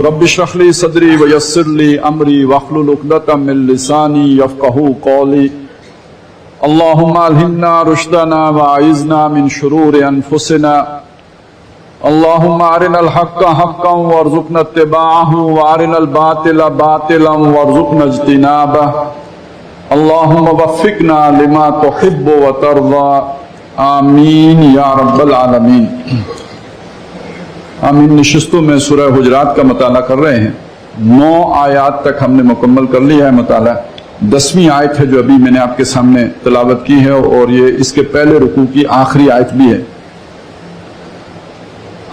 رب اشرح لي صدري ويسر لي امري واحلل عقدة من لساني يفقهوا قولي اللهم الهمنا رشدنا واعذنا من شرور انفسنا اللهم ارنا الحق حقا وارزقنا اتباعه وارنا الباطل باطلا وارزقنا اجتنابه اللهم وفقنا لما تحب وترضى آمین یا رب العالمین۔ ہم ان نشستوں میں سورہ حجرات کا مطالعہ کر رہے ہیں۔ 9 آیات تک ہم نے مکمل کر لیا ہے مطالعہ۔ 10ویں آیت ہے جو ابھی میں نے آپ کے سامنے تلاوت کی ہے، اور یہ اس کے پہلے رکوع کی آخری آیت بھی ہے۔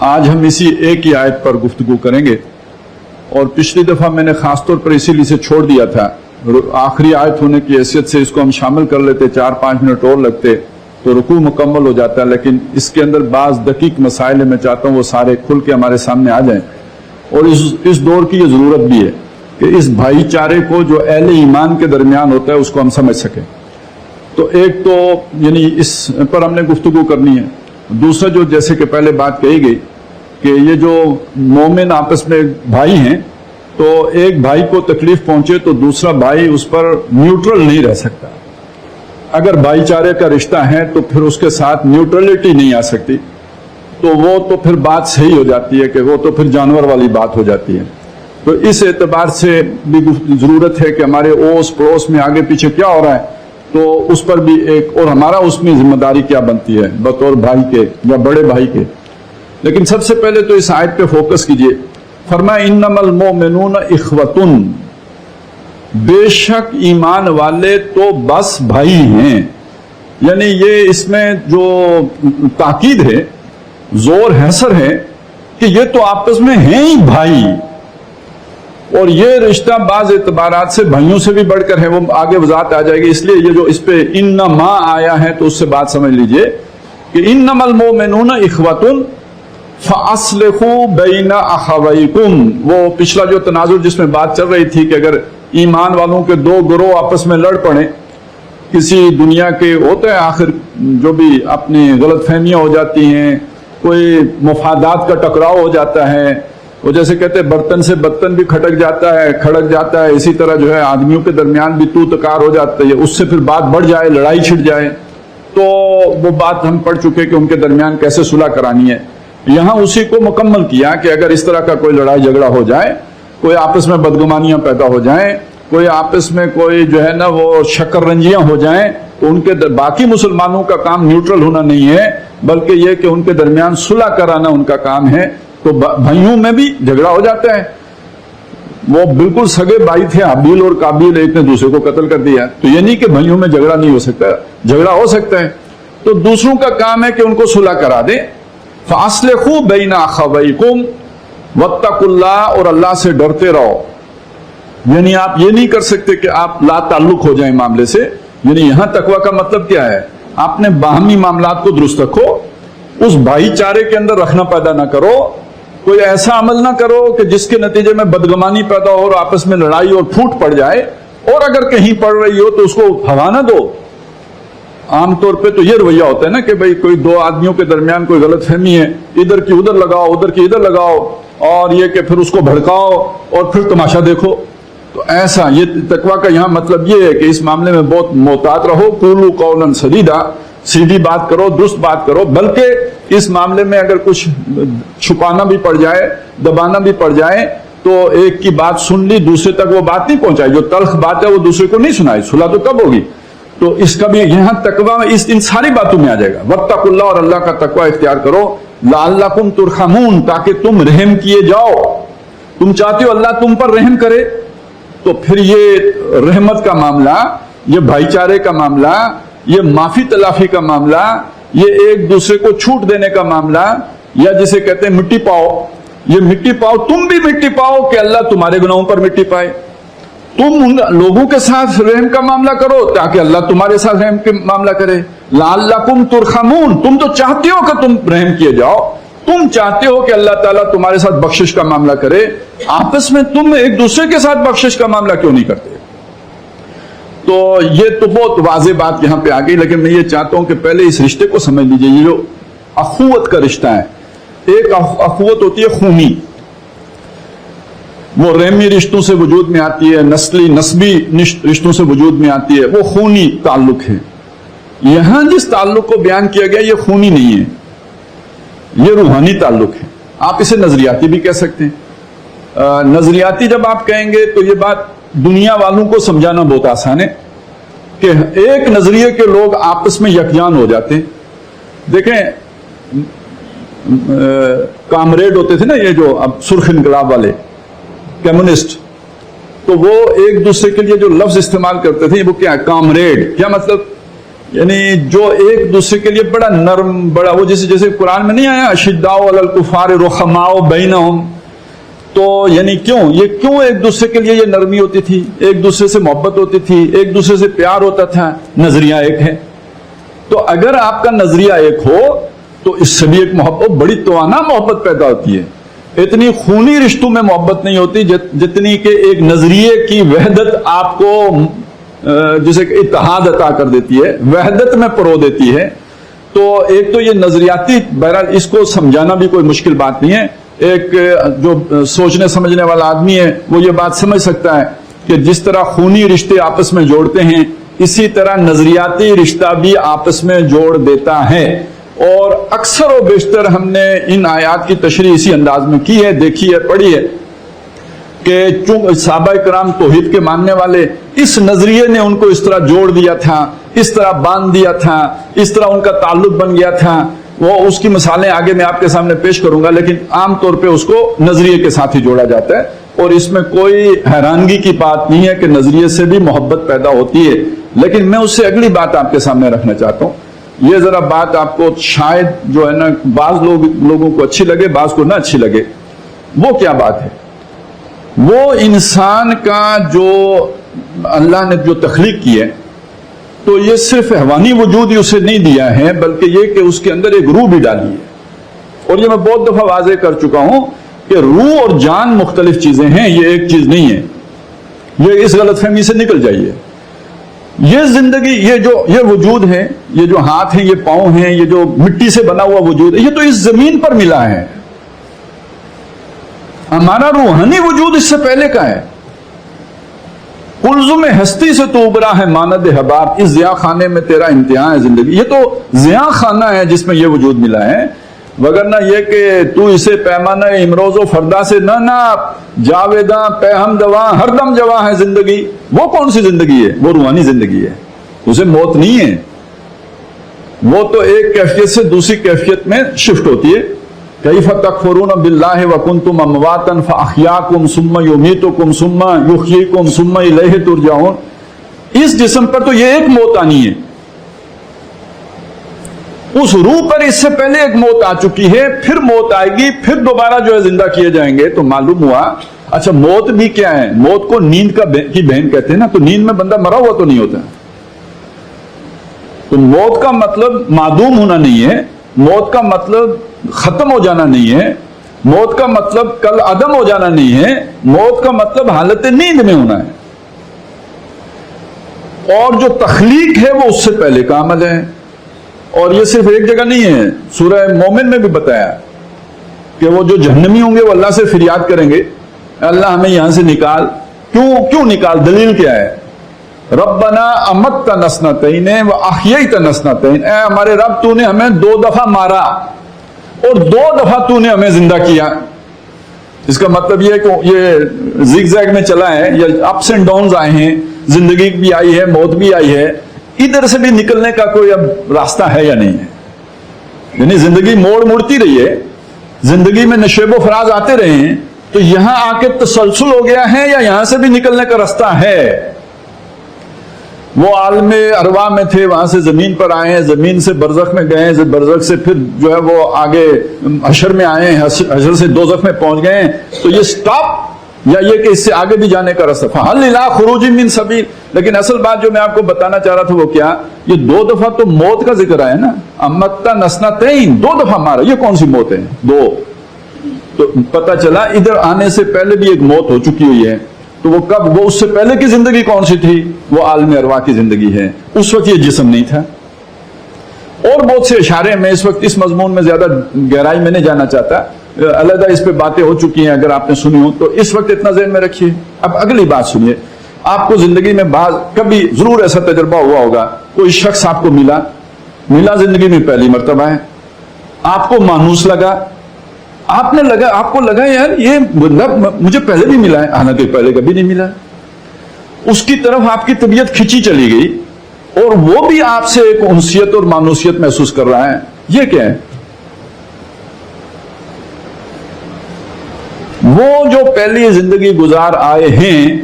آج ہم اسی ایک ہی آیت پر گفتگو کریں گے، اور پچھلی دفعہ میں نے خاص طور پر اسی لیے سے چھوڑ دیا تھا، آخری آیت ہونے کی حیثیت سے اس کو ہم شامل کر لیتے، 4-5 منٹ اور لگتے تو رکوع مکمل ہو جاتا ہے، لیکن اس کے اندر بعض دقیق مسائل میں چاہتا ہوں وہ سارے کھل کے ہمارے سامنے آ جائیں، اور اس دور کی یہ ضرورت بھی ہے کہ اس بھائی چارے کو جو اہل ایمان کے درمیان ہوتا ہے اس کو ہم سمجھ سکیں۔ تو ایک تو یعنی اس پر ہم نے گفتگو کرنی ہے۔ دوسرا جو جیسے کہ پہلے بات کہی گئی کہ یہ جو مومن آپس میں بھائی ہیں، تو ایک بھائی کو تکلیف پہنچے تو دوسرا بھائی اس پر نیوٹرل نہیں رہ سکتا۔ اگر بھائی چارے کا رشتہ ہے تو پھر اس کے ساتھ نیوٹرلٹی نہیں آ سکتی، تو وہ تو پھر بات صحیح ہو جاتی ہے کہ وہ تو پھر جانور والی بات ہو جاتی ہے۔ تو اس اعتبار سے بھی ضرورت ہے کہ ہمارے اوس پڑوس میں آگے پیچھے کیا ہو رہا ہے تو اس پر بھی ایک، اور ہمارا اس میں ذمہ داری کیا بنتی ہے بطور بھائی کے یا بڑے بھائی کے۔ لیکن سب سے پہلے تو اس آیت پہ فوکس کیجئے۔ فرمایا انما المؤمنون اخوۃ، بے شک ایمان والے تو بس بھائی ہیں۔ یعنی یہ اس میں جو تاکید ہے، زور حسر ہے کہ یہ تو آپس میں ہیں ہی بھائی، اور یہ رشتہ بعض اعتبارات سے بھائیوں سے بھی بڑھ کر ہے، وہ آگے وضاحت آ جائے گی۔ اس لیے یہ جو اس پہ انما آیا ہے تو اس سے بات سمجھ لیجئے کہ انما المؤمنون اخوۃ فاصلحوا بین اخویکم۔ وہ پچھلا جو تناظر جس میں بات چل رہی تھی کہ اگر ایمان والوں کے 2 گروہ آپس میں لڑ پڑیں، کسی دنیا کے ہوتا ہے آخر جو بھی اپنی غلط فہمیاں ہو جاتی ہیں، کوئی مفادات کا ٹکراؤ ہو جاتا ہے، وہ جیسے کہتے ہیں برتن سے برتن بھی کھڑک جاتا ہے، اسی طرح جو ہے آدمیوں کے درمیان بھی تو تکار ہو جاتا ہے، اس سے پھر بات بڑھ جائے، لڑائی چھڑ جائے، تو وہ بات ہم پڑھ چکے کہ ان کے درمیان کیسے صلح کرانی ہے۔ یہاں اسی کو مکمل کیا کہ اگر اس طرح کا کوئی لڑائی جھگڑا ہو جائے، کوئی آپس میں بدگمانیاں پیدا ہو جائیں، کوئی آپس میں کوئی جو ہے نا وہ شکر رنجیاں ہو جائیں، تو ان کے باقی مسلمانوں کا کام نیوٹرل ہونا نہیں ہے، بلکہ یہ کہ ان کے درمیان صلح کرانا ان کا کام ہے۔ تو بھائیوں میں بھی جھگڑا ہو جاتا ہے، وہ بالکل سگے بھائی تھے، حابیل اور قابیل، ایک نے دوسرے کو قتل کر دیا، تو یہ نہیں کہ بھائیوں میں جھگڑا نہیں ہو سکتا، جھگڑا ہو سکتا ہے، تو دوسروں کا کام ہے کہ ان کو صلح کرا دے۔ فاصلحوا بین اخویکم واتقوا اللہ، اور اللہ سے ڈرتے رہو۔ یعنی آپ یہ نہیں کر سکتے کہ آپ لا تعلق ہو جائیں معاملے سے، یعنی یہاں تقوی کا مطلب کیا ہے؟ آپ نے باہمی معاملات کو درست رکھو، اس بھائی چارے کے اندر رکھنا پیدا نہ کرو، کوئی ایسا عمل نہ کرو کہ جس کے نتیجے میں بدگمانی پیدا ہو اور آپس میں لڑائی اور پھوٹ پڑ جائے، اور اگر کہیں پڑ رہی ہو تو اس کو ہوا نہ دو۔ عام طور پہ تو یہ رویہ ہوتا ہے نا کہ بھئی کوئی 2 آدمیوں کے درمیان کوئی غلط فہمی ہے، ادھر کی ادھر لگاؤ، ادھر کی ادھر لگاؤ، اور یہ کہ پھر اس کو بھڑکاؤ اور پھر تماشا دیکھو۔ تو ایسا یہ تقویٰ کا یہاں مطلب یہ ہے کہ اس معاملے میں بہت محتاط رہو، قولوا قولا سدیدا، سیدھی بات کرو، درست بات کرو، بلکہ اس معاملے میں اگر کچھ چھپانا بھی پڑ جائے، دبانا بھی پڑ جائے، تو ایک کی بات سن لی، دوسرے تک وہ بات نہیں پہنچائی، جو تلخ بات ہے وہ دوسرے کو نہیں سنائی، صلح تو کب ہوگی؟ تو اس کا بھی یہاں تقویٰ ان ساری باتوں میں آ جائے گا۔ واتقوا اللہ، اور اللہ کا تقویٰ اختیار کرو، لعلکم ترحمون، تاکہ تم رحم کیے جاؤ۔ تم چاہتے ہو اللہ تم پر رحم کرے، تو پھر یہ رحمت کا معاملہ، یہ بھائی چارے کا معاملہ، یہ معافی تلافی کا معاملہ، یہ ایک دوسرے کو چھوٹ دینے کا معاملہ، یا جسے کہتے ہیں مٹی پاؤ، یہ مٹی پاؤ، تم بھی مٹی پاؤ کہ اللہ تمہارے گناہوں پر مٹی پائے۔ تم ان لوگوں کے ساتھ رحم کا معاملہ کرو تاکہ اللہ تمہارے ساتھ رحم کا معاملہ کرے۔ لعلکم ترحمون، تم تو چاہتے ہو کہ تم رحم کیے جاؤ، تم چاہتے ہو کہ اللہ تعالیٰ تمہارے ساتھ بخشش کا معاملہ کرے، آپس میں تم ایک دوسرے کے ساتھ بخشش کا معاملہ کیوں نہیں کرتے؟ تو یہ تو بہت واضح بات یہاں پہ آ گئی، لیکن میں یہ چاہتا ہوں کہ پہلے اس رشتے کو سمجھ لیجئے۔ یہ جو اخوت کا رشتہ ہے، ایک اخوت ہوتی ہے خونی، وہ رحمی رشتوں سے وجود میں آتی ہے، نسبی رشتوں سے وجود میں آتی ہے، وہ خونی تعلق ہے۔ یہاں جس تعلق کو بیان کیا گیا یہ خونی نہیں ہے، یہ روحانی تعلق ہے۔ آپ اسے نظریاتی بھی کہہ سکتے ہیں۔ نظریاتی جب آپ کہیں گے تو یہ بات دنیا والوں کو سمجھانا بہت آسان ہے کہ ایک نظریے کے لوگ آپس میں یکجان ہو جاتے ہیں۔ دیکھیں کامریڈ ہوتے تھے نا، یہ جو اب سرخ انقلاب والے کمیونسٹ، تو وہ ایک دوسرے کے لیے جو لفظ استعمال کرتے تھے وہ کیا ہے؟ کامریڈ۔ کیا مطلب؟ یعنی جو ایک دوسرے کے لیے بڑا نرم، بڑا وہ جیسے قرآن میں نہیں آیا اشداء علی الکفار رحماء بینہم، تو یعنی یہ کیوں ایک دوسرے کے لیے یہ نرمی ہوتی تھی، ایک دوسرے سے محبت ہوتی تھی، ایک دوسرے سے پیار ہوتا تھا؟ نظریہ ایک ہے۔ تو اگر آپ کا نظریہ ایک ہو تو اس سے بھی ایک محبت، بڑی توانا محبت پیدا ہوتی ہے۔ اتنی خونی رشتوں میں محبت نہیں ہوتی جتنی کہ ایک نظریے کی وحدت آپ کو جسے اتحاد عطا کر دیتی ہے، وحدت میں پرو دیتی ہے۔ تو ایک تو یہ نظریاتی، بہرحال اس کو سمجھانا بھی کوئی مشکل بات نہیں ہے۔ ایک جو سوچنے سمجھنے والا آدمی ہے وہ یہ بات سمجھ سکتا ہے کہ جس طرح خونی رشتے آپس میں جوڑتے ہیں، اسی طرح نظریاتی رشتہ بھی آپس میں جوڑ دیتا ہے۔ اور اکثر و بیشتر ہم نے ان آیات کی تشریح اسی انداز میں کی ہے، دیکھی ہے، پڑھی ہے کہ چونکہ صحابہ کرام توحید کے ماننے والے، اس نظریے نے ان کو اس طرح جوڑ دیا تھا، اس طرح باندھ دیا تھا، اس طرح ان کا تعلق بن گیا تھا۔ وہ اس کی مثالیں آگے میں آپ کے سامنے پیش کروں گا، لیکن عام طور پہ اس کو نظریے کے ساتھ ہی جوڑا جاتا ہے، اور اس میں کوئی حیرانگی کی بات نہیں ہے کہ نظریے سے بھی محبت پیدا ہوتی ہے۔ لیکن میں اس سے اگلی بات آپ کے سامنے رکھنا چاہتا ہوں۔ یہ ذرا بات آپ کو شاید جو ہے نا بعض لوگوں کو اچھی لگے، بعض کو نہ اچھی لگے۔ وہ کیا بات ہے؟ وہ انسان کا جو اللہ نے جو تخلیق کی ہے، تو یہ صرف حیوانی وجود ہی اسے نہیں دیا ہے، بلکہ یہ کہ اس کے اندر ایک روح بھی ڈالی ہے۔ اور یہ میں بہت دفعہ واضح کر چکا ہوں کہ روح اور جان مختلف چیزیں ہیں، یہ ایک چیز نہیں ہے۔ یہ اس غلط فہمی سے نکل جائیے۔ یہ زندگی، یہ وجود ہے، یہ جو ہاتھ ہیں، یہ پاؤں ہیں، یہ جو مٹی سے بنا ہوا وجود ہے، یہ تو اس زمین پر ملا ہے۔ ہمارا روحانی وجود اس سے پہلے کا ہے۔ کلزم ہستی سے تو ابرا ہے ماند حباب، اس ضیاء خانے میں تیرا امتحان ہے زندگی۔ یہ تو ضیاء خانہ ہے جس میں یہ وجود ملا ہے، وگرنہ یہ کہ تو اسے پیمانہ امروز و فردا سے نہ ناپ، جاویداں پہ ہم جواں ہر دم جواں ہے زندگی۔ وہ کون سی زندگی ہے؟ وہ روحانی زندگی ہے، اسے موت نہیں ہے۔ وہ تو ایک کیفیت سے دوسری کیفیت میں شفٹ ہوتی ہے۔ کیف تکفرون باللہ وکنتم امواتا فاحیاکم ثم یمیتکم ثم یحییکم ثم الیہ ترجعون۔ اس جسم پر تو یہ ایک موت آنی ہے، اس روح پر اس سے پہلے ایک موت آ چکی ہے، پھر موت آئے گی، پھر دوبارہ جو ہے زندہ کیے جائیں گے۔ تو معلوم ہوا اچھا موت بھی کیا ہے؟ موت کو نیند کی بہن کہتے ہیں نا، تو نیند میں بندہ مرا ہوا تو نہیں ہوتا۔ تو موت کا مطلب معدوم ہونا نہیں ہے، موت کا مطلب ختم ہو جانا نہیں ہے، موت کا مطلب کل عدم ہو جانا نہیں ہے، موت کا مطلب حالت نیند میں ہونا ہے۔ اور جو تخلیق ہے وہ اس سے پہلے کا عمل ہے۔ اور یہ صرف ایک جگہ نہیں ہے، سورہ مومن میں بھی بتایا کہ وہ جو جہنمی ہوں گے وہ اللہ سے فریاد کریں گے، اللہ ہمیں یہاں سے نکال۔ کیوں نکال؟ دلیل کیا ہے؟ ربنا امتنا اثنتین واحییتنا اثنتین، اے ہمارے رب تو نے ہمیں 2 دفعہ مارا اور 2 دفعہ تو نے ہمیں زندہ کیا۔ اس کا مطلب یہ کہ یہ زگ زیگ میں چلا ہے، یا اپس اینڈ ڈاؤنز آئے ہیں، زندگی بھی آئی ہے، موت بھی آئی ہے، ادھر سے بھی نکلنے کا کوئی اب راستہ ہے یا نہیں ہے؟ یعنی زندگی موڑتی رہی ہے، زندگی میں نشیب و فراز آتے رہے ہیں، تو یہاں آ کے تسلسل ہو گیا ہے یا یہاں سے بھی نکلنے کا راستہ ہے؟ وہ عالم ارواح میں تھے، وہاں سے زمین پر آئے ہیں، زمین سے برزخ میں گئے ہیں، برزخ سے پھر جو ہے وہ آگے حشر میں آئے ہیں، حشر سے دوزخ میں پہنچ گئے ہیں۔ تو یہ سٹاپ یا یہ کہ اس سے آگے بھی جانے کا راستہ؟ فَهَلْ إِلَىٰ خُرُوجٍ مِّن سَبِيلٍ۔ لیکن اصل بات جو میں آپ کو بتانا چاہ رہا تھا وہ کیا؟ یہ 2 دفعہ تو موت کا ذکر آیا نا، امتا نسنتین، 2 دفعہ مارا، یہ کون سی موت ہے؟ 2۔ تو پتہ چلا ادھر آنے سے پہلے بھی ایک موت ہو چکی ہوئی ہے۔ تو وہ کب؟ وہ اس سے پہلے کی زندگی کون سی تھی؟ وہ عالم ارواح کی زندگی ہے، اس وقت یہ جسم نہیں تھا۔ اور بہت سے اشارے، میں اس وقت اس مضمون میں زیادہ گہرائی میں نہیں جانا چاہتا، علیحدہ اس پہ باتیں ہو چکی ہیں, اگر آپ نے سنی ہو تو اس وقت اتنا ذہن میں رکھیے. اب اگلی بات سنیے. آپ کو زندگی میں کبھی ضرور ایسا تجربہ ہوا ہوگا, کوئی شخص آپ کو ملا زندگی میں پہلی مرتبہ ہے, آپ کو مانوس لگا, آپ کو لگا یار یہ بندہ مجھے پہلے بھی ملا ہے, حالانکہ پہلے کبھی نہیں ملا. اس کی طرف آپ کی طبیعت کھینچی چلی گئی اور وہ بھی آپ سے ایک انسیت اور مانوسیت محسوس کر رہا ہے. یہ کیا ہے؟ وہ جو پہلی زندگی گزار آئے ہیں,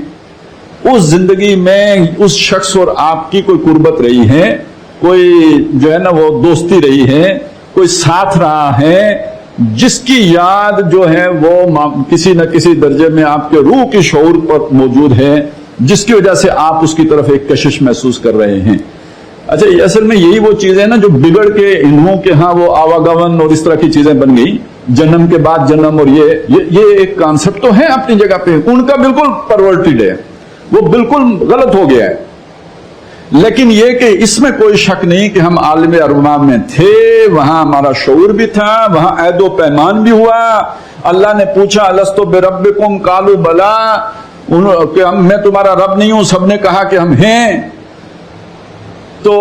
اس زندگی میں اس شخص اور آپ کی کوئی قربت رہی ہے, کوئی جو ہے نا وہ دوستی رہی ہے, کوئی ساتھ رہا ہے, جس کی یاد جو ہے وہ کسی نہ کسی درجے میں آپ کے روح کے شعور پر موجود ہے, جس کی وجہ سے آپ اس کی طرف ایک کشش محسوس کر رہے ہیں. اچھا, اصل میں یہی وہ چیزیں نا جو بگڑ کے انہوں کے ہاں وہ آواگمن اور اس طرح کی چیزیں بن گئی, جنم کے بعد جنم, اور یہ ایک کانسیپٹ تو ہے اپنی جگہ پہ, ان کا بالکل پرورٹڈ ہے, وہ بالکل غلط ہو گیا ہے. لیکن یہ کہ اس میں کوئی شک نہیں کہ ہم عالم ارواح میں تھے, وہاں ہمارا شعور بھی تھا, وہاں عہد و پیمان بھی ہوا. اللہ نے پوچھا الستو بربکم قالوا بلا, کہ میں تمہارا رب نہیں ہوں, سب نے کہا کہ ہم ہیں. تو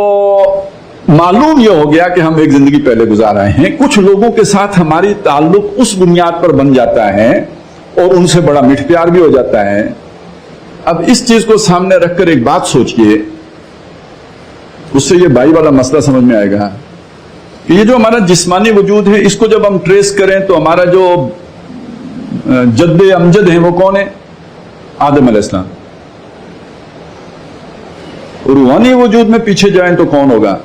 معلوم یہ ہو گیا کہ ہم ایک زندگی پہلے گزار رہے ہیں. کچھ لوگوں کے ساتھ ہماری تعلق اس بنیاد پر بن جاتا ہے اور ان سے بڑا میٹھ پیار بھی ہو جاتا ہے. اب اس چیز کو سامنے رکھ کر ایک بات سوچئے, اس سے یہ بھائی والا مسئلہ سمجھ میں آئے گا کہ یہ جو ہمارا جسمانی وجود ہے, اس کو جب ہم ٹریس کریں تو ہمارا جو جد امجد ہیں وہ کون ہے؟ آدم علیہ السلام. روحانی وجود میں پیچھے جائیں تو کون ہوگا؟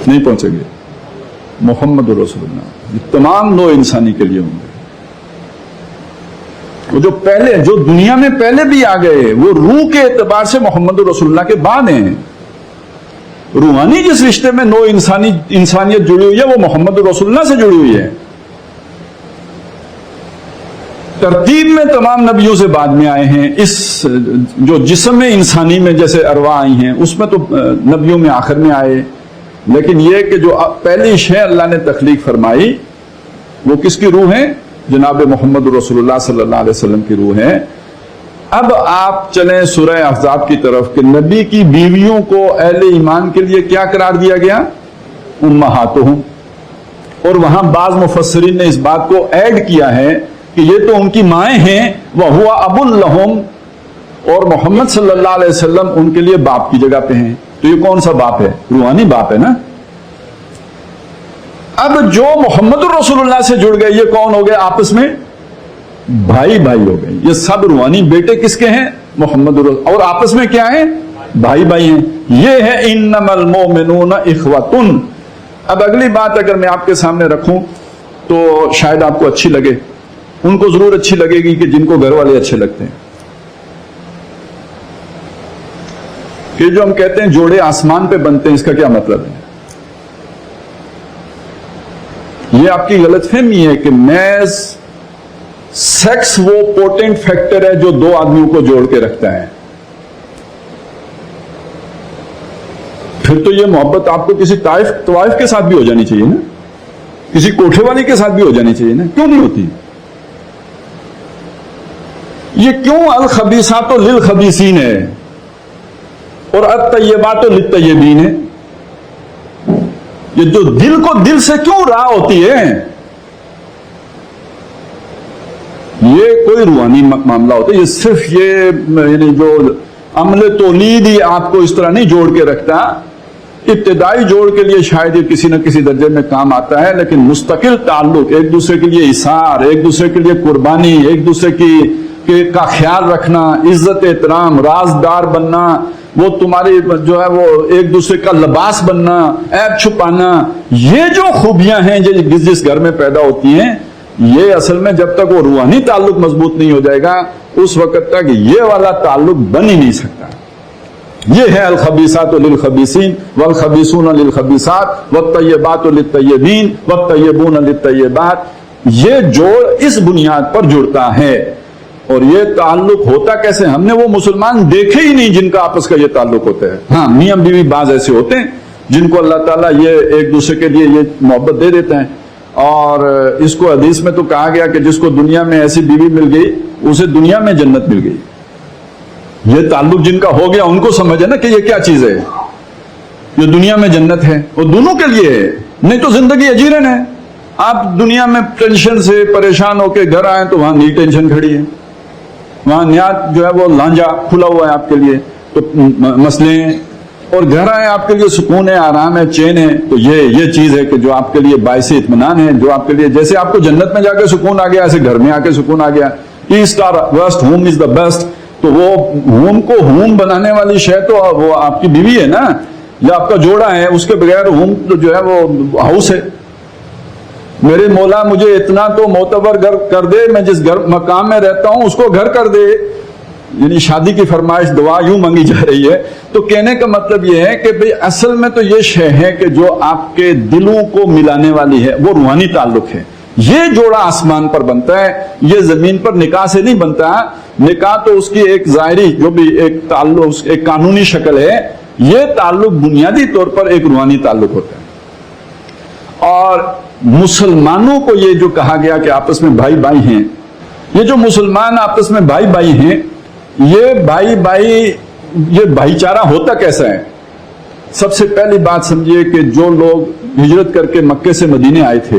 نہیں پہنچیں گے. محمد رسول اللہ. یہ تمام نوع انسانی کے لیے ہوں گے. وہ جو دنیا میں پہلے بھی آ گئے, وہ روح کے اعتبار سے محمد رسول اللہ کے بعد ہیں. روحانی جس رشتے میں نوع انسانیت جڑی ہوئی ہے وہ محمد رسول اللہ سے جڑی ہوئی ہے. ترتیب میں تمام نبیوں سے بعد میں آئے ہیں. اس جو جسم میں انسانی میں جیسے ارواح آئی ہیں, اس میں تو نبیوں میں آخر میں آئے. لیکن یہ کہ جو پہلی شے اللہ نے تخلیق فرمائی وہ کس کی روح ہے؟ جناب محمد رسول اللہ صلی اللہ علیہ وسلم کی روح ہے. اب آپ چلیں سورہ احزاب کی طرف کہ نبی کی بیویوں کو اہل ایمان کے لیے کیا قرار دیا گیا؟ امہاتہم. اور وہاں بعض مفسرین نے اس بات کو ایڈ کیا ہے کہ یہ تو ان کی مائیں ہیں, وَهُوَ أَبٌ لَهُمْ, اور محمد صلی اللہ علیہ وسلم ان کے لیے باپ کی جگہ پہ ہیں. تو یہ کون سا باپ ہے؟ روحانی باپ ہے نا. اب جو محمد رسول اللہ سے جڑ گئے یہ کون ہو گئے؟ آپس میں بھائی بھائی ہو گئے. یہ سب روحانی بیٹے کس کے ہیں؟ محمد رسول, اور آپس میں کیا ہیں؟ بھائی بھائی ہیں. یہ ہے انما المؤمنون اخوۃ. اب اگلی بات اگر میں آپ کے سامنے رکھوں تو شاید آپ کو اچھی لگے, ان کو ضرور اچھی لگے گی کہ جن کو گھر والے اچھے لگتے ہیں. کہ جو ہم کہتے ہیں جوڑے آسمان پہ بنتے ہیں, اس کا کیا مطلب ہے؟ یہ آپ کی غلط فہمی ہے کہ محض سیکس وہ پوٹنٹ فیکٹر ہے جو دو آدمیوں کو جوڑ کے رکھتا ہے. پھر تو یہ محبت آپ کو کسی طوائف کے ساتھ بھی ہو جانی چاہیے نا, کسی کوٹھے والی کے ساتھ بھی ہو جانی چاہیے نا. کیوں نہیں ہوتی؟ یہ کیوں الخبیثات للخبیثین ہے اور الطیبات للطیبین ہے؟ یہ جو دل کو دل سے کیوں راہ ہوتی ہے؟ یہ کوئی روحانی معاملہ ہوتا ہے. یہ صرف یہ یعنی جو عمل تولید ہی آپ کو اس طرح نہیں جوڑ کے رکھتا. ابتدائی جوڑ کے لیے شاید یہ کسی نہ کسی درجے میں کام آتا ہے, لیکن مستقل تعلق, ایک دوسرے کے لیے اثار, ایک دوسرے کے لیے قربانی, ایک دوسرے کا خیال رکھنا, عزت احترام, رازدار بننا, وہ تمہاری جو ہے وہ ایک دوسرے کا لباس بننا, عیب چھپانا, یہ جو خوبیاں ہیں جس گھر میں پیدا ہوتی ہیں, یہ اصل میں جب تک وہ روحانی تعلق مضبوط نہیں ہو جائے گا اس وقت تک یہ والا تعلق بن ہی نہیں سکتا. یہ ہے الخبیثات للخبیثین والخبیثون للخبیثات والطیبات للطیبین والطیبون للطیبات. یہ جوڑ اس بنیاد پر جڑتا ہے. اور یہ تعلق ہوتا کیسے؟ ہم نے وہ مسلمان دیکھے ہی نہیں جن کا آپس کا یہ تعلق ہوتا ہے. ہاں, میاں بیوی بعض ایسے ہوتے ہیں جن کو اللہ تعالیٰ یہ ایک دوسرے کے لیے یہ محبت دے دیتے ہیں. اور اس کو حدیث میں تو کہا گیا کہ جس کو دنیا میں ایسی بیوی مل گئی اسے دنیا میں جنت مل گئی. یہ تعلق جن کا ہو گیا ان کو سمجھے نا کہ یہ کیا چیز ہے. یہ دنیا میں جنت ہے وہ دونوں کے لیے ہے, نہیں تو زندگی اجیرن ہے. آپ دنیا میں ٹینشن سے پریشان ہو کے گھر آئے تو وہاں نئی ٹینشن کھڑی ہے, وہاں نیا جو ہے وہ لانجا کھلا ہوا ہے آپ کے لیے, تو مسئلے ہیں. اور گھر آئے آپ کے لیے سکون ہے, آرام ہے, چین ہے. تو یہ چیز ہے کہ جو آپ کے لیے باعث اطمینان ہے, جو آپ کے لیے جیسے آپ کو جنت میں جا کے سکون آ گیا ایسے گھر میں آ کے سکون آ گیا. ایسٹ اور west, home is the best. تو وہ ہوم کو ہوم بنانے والی شے تو وہ آپ کی بیوی ہے نا, یا آپ کا جوڑا ہے. اس کے بغیر ہوم تو جو ہے وہ ہاؤس ہے. میرے مولا مجھے اتنا تو معتبر گھر کر دے, میں جس گھر مقام میں رہتا ہوں اس کو گھر کر دے. یعنی شادی کی فرمائش دعا یوں مانگی جا رہی ہے. تو کہنے کا مطلب یہ ہے کہ بھئی اصل میں تو یہ شے ہے کہ جو آپ کے دلوں کو ملانے والی ہے وہ روحانی تعلق ہے. یہ جوڑا آسمان پر بنتا ہے, یہ زمین پر نکاح سے نہیں بنتا. نکاح تو اس کی ایک ظاہری جو بھی ایک تعلق, ایک قانونی شکل ہے. یہ تعلق بنیادی طور پر ایک روحانی تعلق ہوتا ہے. اور مسلمانوں کو یہ جو کہا گیا کہ آپس میں بھائی بھائی ہیں, یہ جو مسلمان آپس میں بھائی بھائی ہیں, یہ یہ بھائی چارہ ہوتا کیسا ہے؟ سب سے پہلی بات سمجھیے کہ جو لوگ ہجرت کر کے مکے سے مدینے آئے تھے,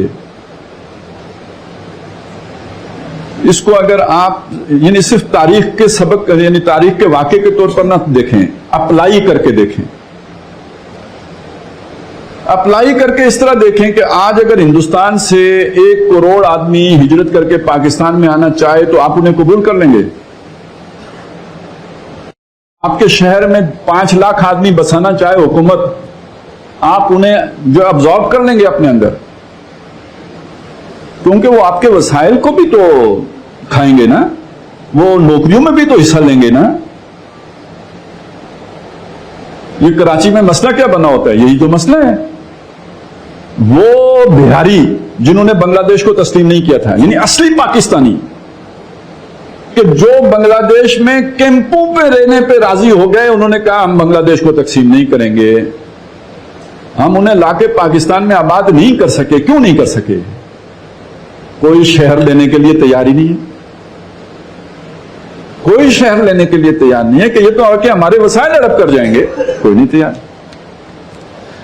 اس کو اگر آپ یعنی صرف تاریخ کے سبق یعنی تاریخ کے واقعے کے طور پر نہ دیکھیں, اپلائی کر کے دیکھیں. اپلائی کر کے اس طرح دیکھیں کہ آج اگر ہندوستان سے 1 کروڑ آدمی ہجرت کر کے پاکستان میں آنا چاہے تو آپ انہیں قبول کر لیں گے؟ آپ کے شہر میں 5 لاکھ آدمی بسانا چاہے حکومت, آپ انہیں جو ابزارب کر لیں گے اپنے اندر؟ کیونکہ وہ آپ کے وسائل کو بھی تو کھائیں گے نا, وہ نوکریوں میں بھی تو حصہ لیں گے نا. یہ کراچی میں مسئلہ کیا بنا ہوتا ہے؟ یہی تو مسئلہ ہے. وہ بہاری جنہوں نے بنگلہ دیش کو تسلیم نہیں کیا تھا, یعنی اصلی پاکستانی, کہ جو بنگلہ دیش میں کیمپوں پہ رہنے پہ راضی ہو گئے, انہوں نے کہا ہم بنگلہ دیش کو تقسیم نہیں کریں گے. ہم انہیں لا کے پاکستان میں آباد نہیں کر سکے. کیوں نہیں کر سکے؟ کوئی شہر لینے کے لیے تیاری نہیں ہے, کوئی شہر لینے کے لیے تیار نہیں ہے کہ یہ تو آ کے ہمارے وسائل ہڑپ کر جائیں گے. کوئی نہیں تیار.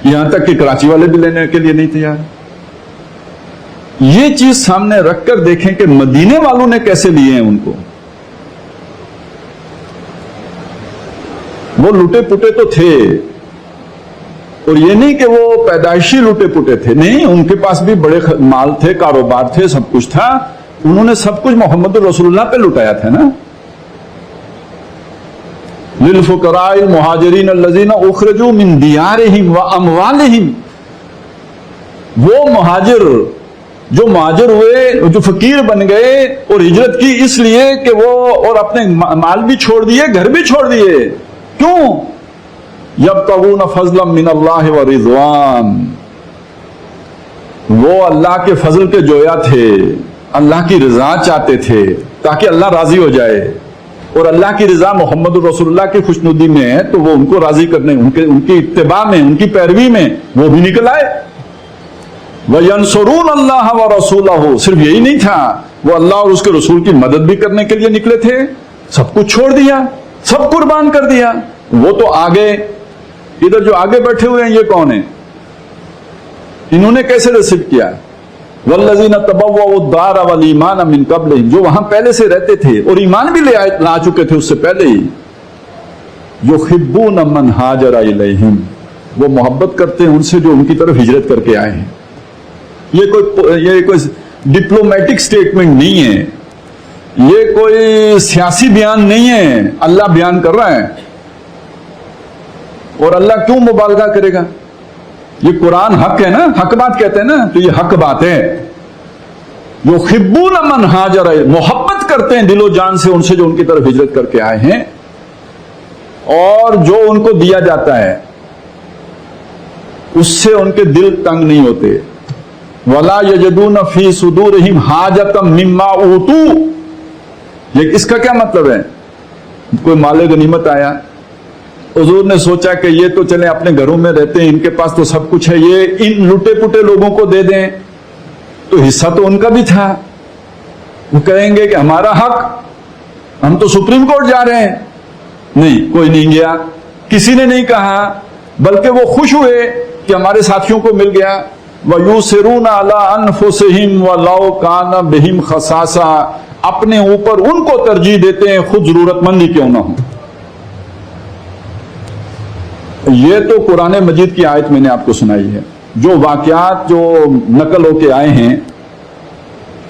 یہاں تک کہ کراچی والے بھی لینے کے لیے نہیں تیار. یہ چیز سامنے رکھ کر دیکھیں کہ مدینے والوں نے کیسے لیے ہیں ان کو. وہ لوٹے پوٹے تو تھے, اور یہ نہیں کہ وہ پیدائشی لوٹے پوٹے تھے, نہیں, ان کے پاس بھی بڑے مال تھے, کاروبار تھے, سب کچھ تھا. انہوں نے سب کچھ محمد رسول اللہ پہ لٹایا تھا نا. للفقراء المہاجرین الذین اخرجوا من دیارہم واموالہم. وہ جو مہاجر ہوئے, جو فقیر بن گئے اور ہجرت کی اس لیے کہ وہ اور اپنے مال بھی چھوڑ دیے, گھر بھی چھوڑ دیے. کیوں؟ یبتغون فضلا من اللہ ورضوان. وہ اللہ کے فضل کے جویا تھے, اللہ کی رضا چاہتے تھے تاکہ اللہ راضی ہو جائے. اور اللہ کی رضا محمد رسول اللہ کی خوشنودی میں ہے, تو وہ ان کو راضی کرنے, ان کی اتباع میں, ان کی پیروی میں وہ بھی نکل آئے. وَيَنْصُرُونَ اللَّهَ وَرَسُولَهُ. صرف یہی نہیں تھا, وہ اللہ اور اس کے رسول کی مدد بھی کرنے کے لیے نکلے تھے. سب کچھ چھوڑ دیا, سب قربان کر دیا. وہ تو آگے, ادھر جو آگے بیٹھے ہوئے ہیں یہ کون ہیں؟ انہوں نے کیسے رسید کیا؟ وَالَّذِينَ تَبَوَّؤُوا الدَّارَ وَالْإِيمَانَ مِنْ قَبْلِهِمْ. جو وہاں پہلے سے رہتے تھے اور ایمان بھی لا چکے تھے اس سے پہلے ہی. يُحِبُّونَ مَنْ هَاجَرَ إِلَيْهِمْ. وہ محبت کرتے ہیں ان سے جو ان کی طرف ہجرت کر کے آئے ہیں. یہ کوئی ڈپلومیٹک سٹیٹمنٹ نہیں ہے, یہ کوئی سیاسی بیان نہیں ہے, اللہ بیان کر رہا ہے. اور اللہ کیوں مبالغہ کرے گا؟ یہ قرآن حق ہے نا, حق بات کہتے ہیں نا, تو یہ حق بات ہے. جو یحبون من ہاجر, محبت کرتے ہیں دل و جان سے ان سے جو ان کی طرف ہجرت کر کے آئے ہیں, اور جو ان کو دیا جاتا ہے اس سے ان کے دل تنگ نہیں ہوتے. وَلَا يَجِدُونَ فِي صُدُورِهِمْ حَاجَةً مِّمَّا أُوتُوا. اس کا کیا مطلب ہے؟ کوئی مال غنیمت آیا, حضور نے سوچا کہ یہ تو چلے اپنے گھروں میں رہتے ہیں، ان کے پاس تو سب کچھ ہے، یہ ان لٹے پٹے لوگوں کو دے دیں تو حصہ تو ان کا بھی تھا، وہ کہیں گے کہ ہمارا حق، ہم تو سپریم کورٹ جا رہے ہیں۔ نہیں، کوئی نہیں گیا، کسی نے نہیں کہا، بلکہ وہ خوش ہوئے کہ ہمارے ساتھیوں کو مل گیا۔ وَيُؤْثِرُونَ عَلَىٰ أَنفُسِهِمْ وَلَوْ كَانَ بِهِمْ خَصَاصَةٌ، اپنے اوپر ان کو ترجیح دیتے ہیں خود ضرورت مند ہی کیوں نہ ہو۔ یہ تو قرآن مجید کی آیت میں نے آپ کو سنائی ہے۔ جو واقعات جو نقل ہو کے آئے ہیں،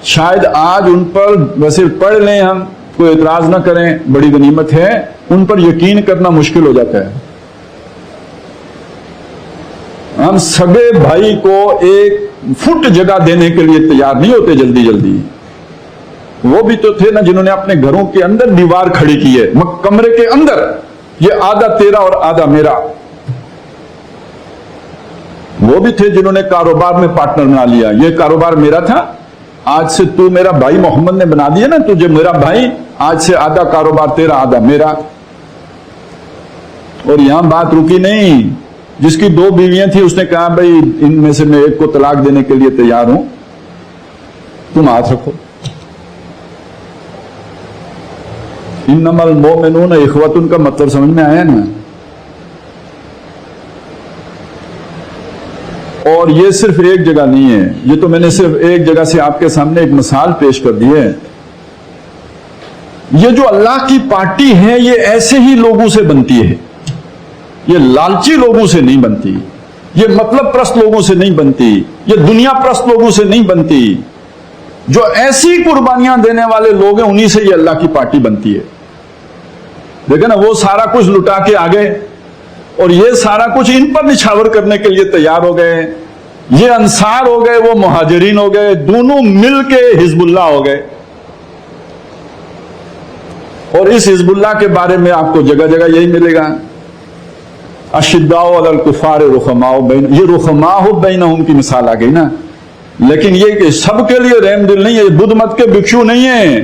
شاید آج ان پر ویسے پڑھ لیں ہم، کوئی اعتراض نہ کریں، بڑی غنیمت ہے، ان پر یقین کرنا مشکل ہو جاتا ہے۔ ہم سگے بھائی کو ایک فٹ جگہ دینے کے لیے تیار نہیں ہوتے جلدی جلدی۔ وہ بھی تو تھے نا جنہوں نے اپنے گھروں کے اندر دیوار کھڑی کی ہے، کمرے کے اندر، یہ آدھا تیرا اور آدھا میرا۔ وہ بھی تھے جنہوں نے کاروبار میں پارٹنر بنا لیا، یہ کاروبار میرا تھا، آج سے تو میرا بھائی محمد نے بنا دیا نا تجھے میرا بھائی، آج سے آدھا کاروبار تیرا آدھا میرا۔ اور یہاں بات رکی نہیں، جس کی 2 بیویاں تھیں اس نے کہا بھائی ان میں سے میں ایک کو طلاق دینے کے لیے تیار ہوں، تم ہاتھ رکھو۔ انما المؤمنون اخوۃ کا مطلب سمجھ میں آیا نا؟ اور یہ صرف ایک جگہ نہیں ہے، یہ تو میں نے صرف ایک جگہ سے آپ کے سامنے ایک مثال پیش کر دی ہے۔ یہ جو اللہ کی پارٹی ہے یہ ایسے ہی لوگوں سے بنتی ہے، یہ لالچی لوگوں سے نہیں بنتی، یہ مطلب پرست لوگوں سے نہیں بنتی، یہ دنیا پرست لوگوں سے نہیں بنتی۔ جو ایسی قربانیاں دینے والے لوگ ہیں انہی سے یہ اللہ کی پارٹی بنتی ہے۔ دیکھیں نا، وہ سارا کچھ لٹا کے آگے اور یہ سارا کچھ ان پر نچھاور کرنے کے لیے تیار ہو گئے۔ یہ انصار ہو گئے، وہ مہاجرین ہو گئے، دونوں مل کے حزب اللہ ہو گئے۔ اور اس حزب اللہ کے بارے میں آپ کو جگہ جگہ یہی ملے گا، اشداء علی الکفار رحماء بینہم، یہ رحماء بینہم کی مثال آ گئی نا۔ لیکن یہ کہ سب کے لیے رحم دل نہیں ہے، بدھ مت کے بھکشو نہیں ہیں،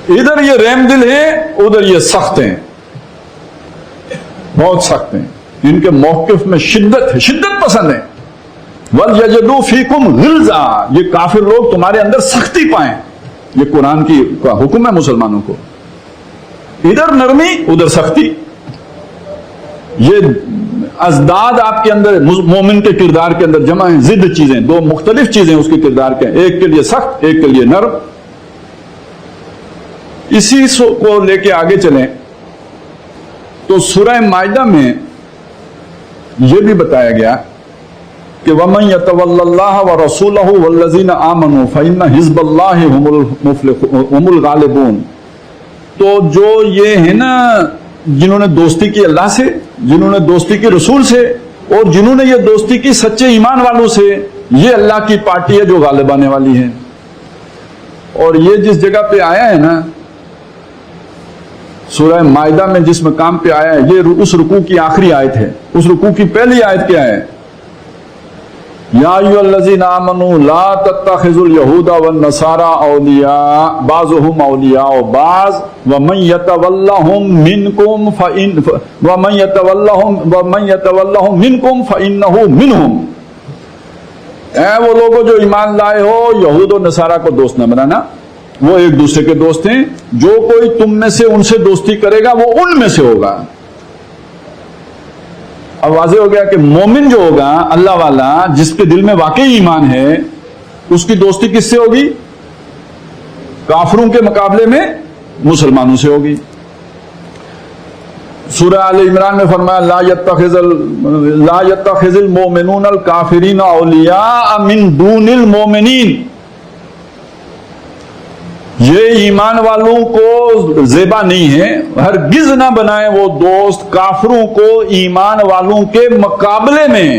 ادھر یہ رحم دل ہے، ادھر یہ سخت ہیں، بہت سخت ہیں، ان کے موقف میں شدت ہے، شدت پسند ہے۔ وَلْيَجِدُوا فِيكُمْ غِلْظَةً، یہ کافر لوگ تمہارے اندر سختی پائیں، یہ قرآن کا حکم ہے مسلمانوں کو، ادھر نرمی ادھر سختی۔ یہ ازداد آپ کے اندر مومن کے کردار کے اندر جمع ہیں، ضد چیزیں، 2 مختلف چیزیں اس کے کردار کے، ایک کے لیے سخت، ایک کے لیے نرم۔ اسی کو لے کے آگے چلیں تو سورہ مائدہ میں یہ بھی بتایا گیا کہ وَمَن يَتَوَلَّ اللَّهَ وَرَسُولَهُ وَالَّذِينَ آمَنُوا فَإِنَّ حِزْبَ اللَّهِ هُمُ الْغَالِبُونَ۔ تو جو یہ ہے نا جنہوں نے دوستی کی اللہ سے، جنہوں نے دوستی کی رسول سے، اور جنہوں نے یہ دوستی کی سچے ایمان والوں سے، یہ اللہ کی پارٹی ہے جو غالب آنے والی ہے۔ اور یہ جس جگہ پہ آیا ہے نا سورہ مائدہ میں، جس مقام پہ آیا ہے، یہ اس رکوع کی آخری آیت ہے۔ اس رکوع کی پہلی آیت کیا ہے؟ یا ایھا الذین آمنوا لا تتخذوا اليہود والنصارى اولیاء بعضهم اولیاء بعض ومن یتولہم منکم فانہ منہم۔ اے وہ لوگوں جو ایمان لائے ہو، یہود و نصارہ کو دوست نہ بنانا، وہ ایک دوسرے کے دوست ہیں، جو کوئی تم میں سے ان سے دوستی کرے گا وہ ان میں سے ہوگا۔ اب واضح ہو گیا کہ مومن جو ہوگا، اللہ والا، جس کے دل میں واقعی ایمان ہے، اس کی دوستی کس سے ہوگی؟ کافروں کے مقابلے میں مسلمانوں سے ہوگی۔ سورہ آل عمران میں فرمایا لا يتخذ المؤمنون الکافرین اولیاء من دون المؤمنین۔ یہ ایمان والوں کو زیبا نہیں ہے، ہرگز نہ بنائیں وہ دوست کافروں کو ایمان والوں کے مقابلے میں۔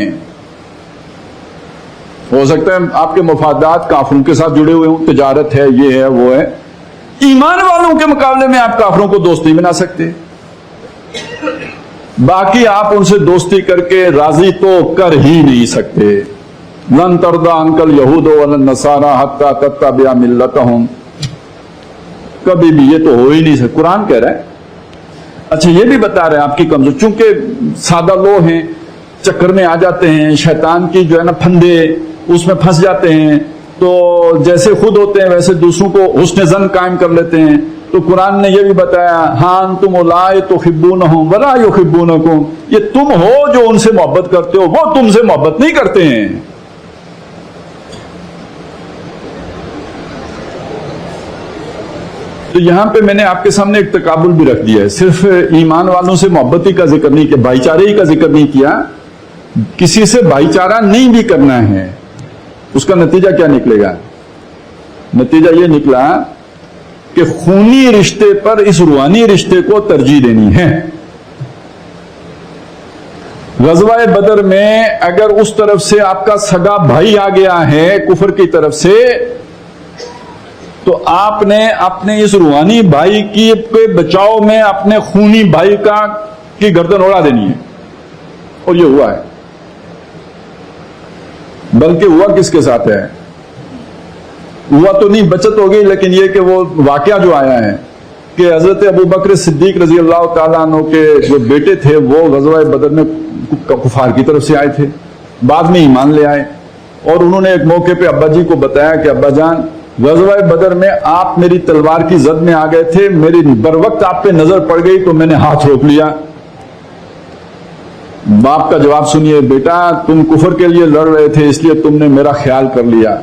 ہو سکتا ہے آپ کے مفادات کافروں کے ساتھ جڑے ہوئے ہوں، تجارت ہے، یہ ہے، وہ ہے، ایمان والوں کے مقابلے میں آپ کافروں کو دوست نہیں بنا سکتے۔ باقی آپ ان سے دوستی کر کے راضی تو کر ہی نہیں سکتے۔ لن ترضى عنك اليهود ولا النصارى حتى تتبع ملتهم، کبھی بھی یہ تو ہو ہی نہیں سکتا۔ قرآن کہہ رہا ہے اچھا یہ بھی بتا رہے ہیں آپ کی کمزور، چونکہ سادہ لوگ ہیں، چکر میں آ جاتے ہیں، شیطان کی جو ہے نا پھندے اس میں پھنس جاتے ہیں، تو جیسے خود ہوتے ہیں ویسے دوسروں کو حسن ظن قائم کر لیتے ہیں. تو قرآن نے یہ بھی بتایا ہاں انتم اولئک تحبونہم ولا یحبونکم، یہ تم ہو جو ان سے محبت کرتے ہو، وہ تم سے محبت نہیں کرتے ہیں. تو یہاں پہ میں نے آپ کے سامنے ایک تقابل بھی رکھ دیا ہے، صرف ایمان والوں سے محبت ہی کا ذکر نہیں کیا، بھائی چارے ہی کا ذکر نہیں کیا، کسی سے بھائی چارہ نہیں بھی کرنا ہے. اس کا نتیجہ کیا نکلے گا؟ نتیجہ یہ نکلا کہ خونی رشتے پر اس روحانی رشتے کو ترجیح دینی ہے. غزوہ بدر میں اگر اس طرف سے آپ کا سگا بھائی آ گیا ہے کفر کی طرف سے، تو آپ نے اپنے اس روحانی بھائی کی بچاؤ میں اپنے خونی بھائی کی گردن اڑا دینی ہے. اور یہ ہوا ہے. بلکہ ہوا کس کے ساتھ ہے؟ ہوا تو نہیں، بچت ہو گئی، لیکن یہ کہ وہ واقعہ جو آیا ہے کہ حضرت ابوبکر صدیق رضی اللہ تعالیٰ عنہ کے جو بیٹے تھے وہ غزوہ بدر میں کفار کی طرف سے آئے تھے، بعد میں ایمان لے آئے، اور انہوں نے ایک موقع پہ ابا جی کو بتایا کہ ابا جان غزوہ بدر میں آپ میری تلوار کی زد میں آ گئے تھے، میری بر وقت آپ پہ نظر پڑ گئی تو میں نے ہاتھ روک لیا. باپ کا جواب سنیے، بیٹا تم کفر کے لیے لڑ رہے تھے اس لیے تم نے میرا خیال کر لیا،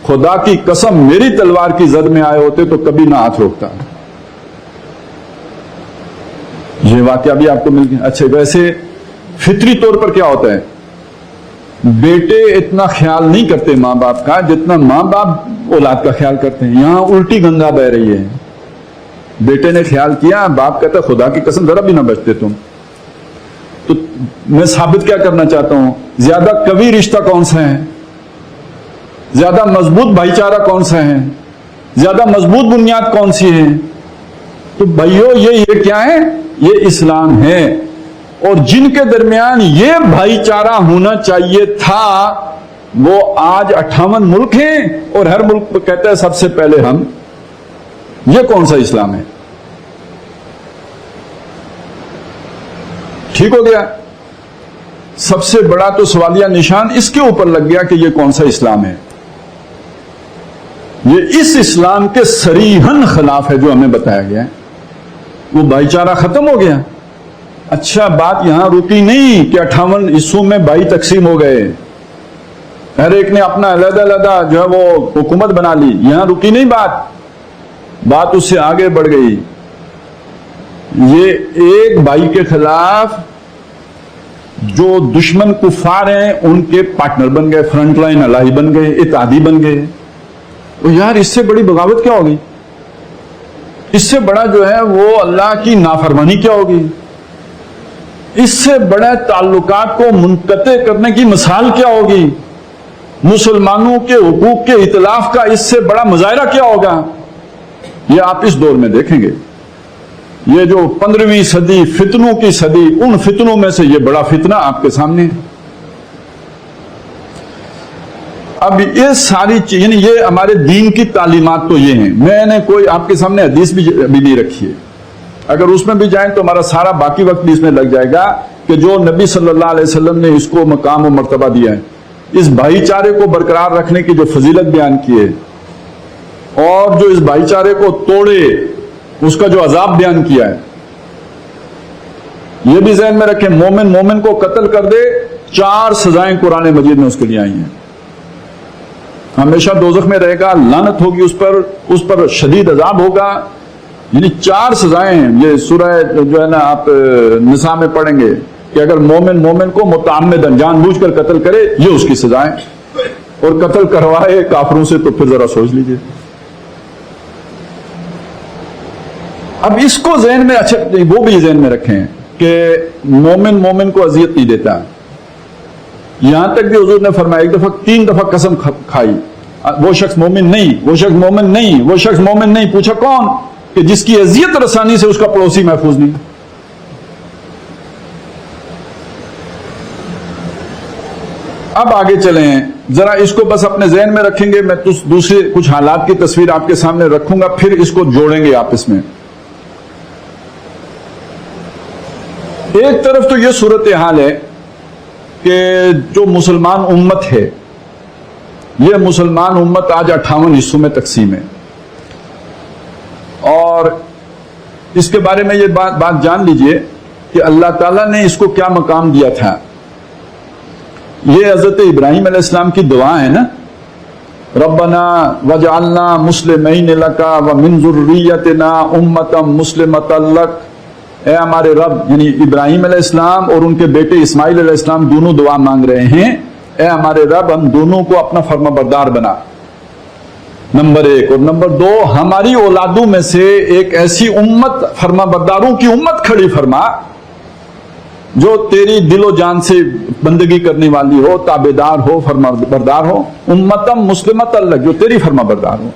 خدا کی قسم میری تلوار کی زد میں آئے ہوتے تو کبھی نہ ہاتھ روکتا. یہ واقعہ بھی آپ کو مل گیا. اچھا ویسے فطری طور پر کیا ہوتا ہے؟ بیٹے اتنا خیال نہیں کرتے ماں باپ کا جتنا ماں باپ اولاد کا خیال کرتے ہیں. یہاں الٹی گنگا بہ رہی ہے. بیٹے نے خیال کیا، باپ کہتا ہے خدا کی قسم ذرا بھی نہ بچتے تم. تو میں ثابت کیا کرنا چاہتا ہوں، زیادہ قوی رشتہ کون سا ہے، زیادہ مضبوط بھائی چارہ کون سا ہے، زیادہ مضبوط بنیاد کون سی ہے؟ تو بھائیو یہ کیا ہے؟ یہ اسلام ہے. اور جن کے درمیان یہ بھائی چارہ ہونا چاہیے تھا وہ آج 58 ملک ہیں اور ہر ملک کہتا ہے سب سے پہلے ہم. یہ کون سا اسلام ہے؟ ٹھیک ہو گیا. سب سے بڑا تو سوالیہ نشان اس کے اوپر لگ گیا کہ یہ کون سا اسلام ہے. یہ اس اسلام کے صریحاً خلاف ہے جو ہمیں بتایا گیا ہے. وہ بھائی چارہ ختم ہو گیا. اچھا بات یہاں رکی نہیں کہ 58 حصوں میں بھائی تقسیم ہو گئے، ہر ایک نے اپنا علیحدہ علیحدہ جو ہے وہ حکومت بنا لی. یہاں رکی نہیں بات اس سے آگے بڑھ گئی. یہ ایک بھائی کے خلاف جو دشمن کفار ہیں ان کے پارٹنر بن گئے، فرنٹ لائن الہی بن گئے، اتحادی بن گئے. تو یار اس سے بڑی بغاوت کیا ہوگی؟ اس سے بڑا جو ہے وہ اللہ کی نافرمانی کیا ہوگی؟ اس سے بڑے تعلقات کو منقطع کرنے کی مثال کیا ہوگی؟ مسلمانوں کے حقوق کے ائتلاف کا اس سے بڑا مظاہرہ کیا ہوگا؟ یہ آپ اس دور میں دیکھیں گے. یہ جو 15ویں صدی فتنوں کی صدی، ان فتنوں میں سے یہ بڑا فتنہ آپ کے سامنے. اب یہ ساری چیز یعنی یہ ہمارے دین کی تعلیمات تو یہ ہیں. میں نے کوئی آپ کے سامنے حدیث بھی نہیں رکھی ہے. اگر اس میں بھی جائیں تو ہمارا سارا باقی وقت بھی اس میں لگ جائے گا کہ جو نبی صلی اللہ علیہ وسلم نے اس کو مقام و مرتبہ دیا ہے، اس بھائی چارے کو برقرار رکھنے کی جو فضیلت بیان کی ہے، اور جو اس بھائی چارے کو توڑے اس کا جو عذاب بیان کیا ہے، یہ بھی ذہن میں رکھیں. مومن کو قتل کر دے 4 سزائیں قرآن مجید میں اس کے لیے آئی ہیں. ہمیشہ دوزخ میں رہے گا، لعنت ہوگی اس پر شدید عذاب ہوگا. یعنی 4 سزائیں ہیں. یہ سورہ جو ہے نا آپ نساء میں پڑھیں گے کہ اگر مومن کو متعمدن جان بوجھ کر قتل کرے یہ اس کی سزائیں، اور قتل کروائے کافروں سے تو پھر ذرا سوچ لیجئے. اب اس کو ذہن میں اچھا وہ بھی ذہن میں رکھیں کہ مومن کو اذیت نہیں دیتا. یہاں تک بھی حضور نے فرمایا ایک دفعہ 3 دفعہ قسم کھائی، وہ شخص مومن نہیں، وہ شخص مومن نہیں، وہ شخص مومن نہیں. پوچھا کون؟ کہ جس کی اذیت رسانی سے اس کا پڑوسی محفوظ نہیں. اب آگے چلیں، ذرا اس کو بس اپنے ذہن میں رکھیں گے. میں دوسرے کچھ حالات کی تصویر آپ کے سامنے رکھوں گا، پھر اس کو جوڑیں گے آپس میں. ایک طرف تو یہ صورتحال ہے کہ جو مسلمان امت ہے، یہ مسلمان امت آج 58 حصوں میں تقسیم ہے، اور اس کے بارے میں یہ بات جان لیجئے کہ اللہ تعالیٰ نے اس کو کیا مقام دیا تھا۔ یہ حضرت ابراہیم علیہ السلام کی دعا ہے نا، ربنا وجعلنا مسلمین لک ومن ذریتنا امۃ مسلمۃ لک، اے ہمارے رب، یعنی ابراہیم علیہ السلام اور ان کے بیٹے اسماعیل علیہ السلام دونوں دعا مانگ رہے ہیں، اے ہمارے رب ہم دونوں کو اپنا فرما بردار بنا، نمبر 1، اور نمبر 2 ہماری اولادوں میں سے ایک ایسی امت، فرما برداروں کی امت کھڑی فرما جو تیری دل و جان سے بندگی کرنے والی ہو، تابعدار ہو، فرما بردار ہو، امتم مسلمۃ لک، جو تیری فرما بردار ہو۔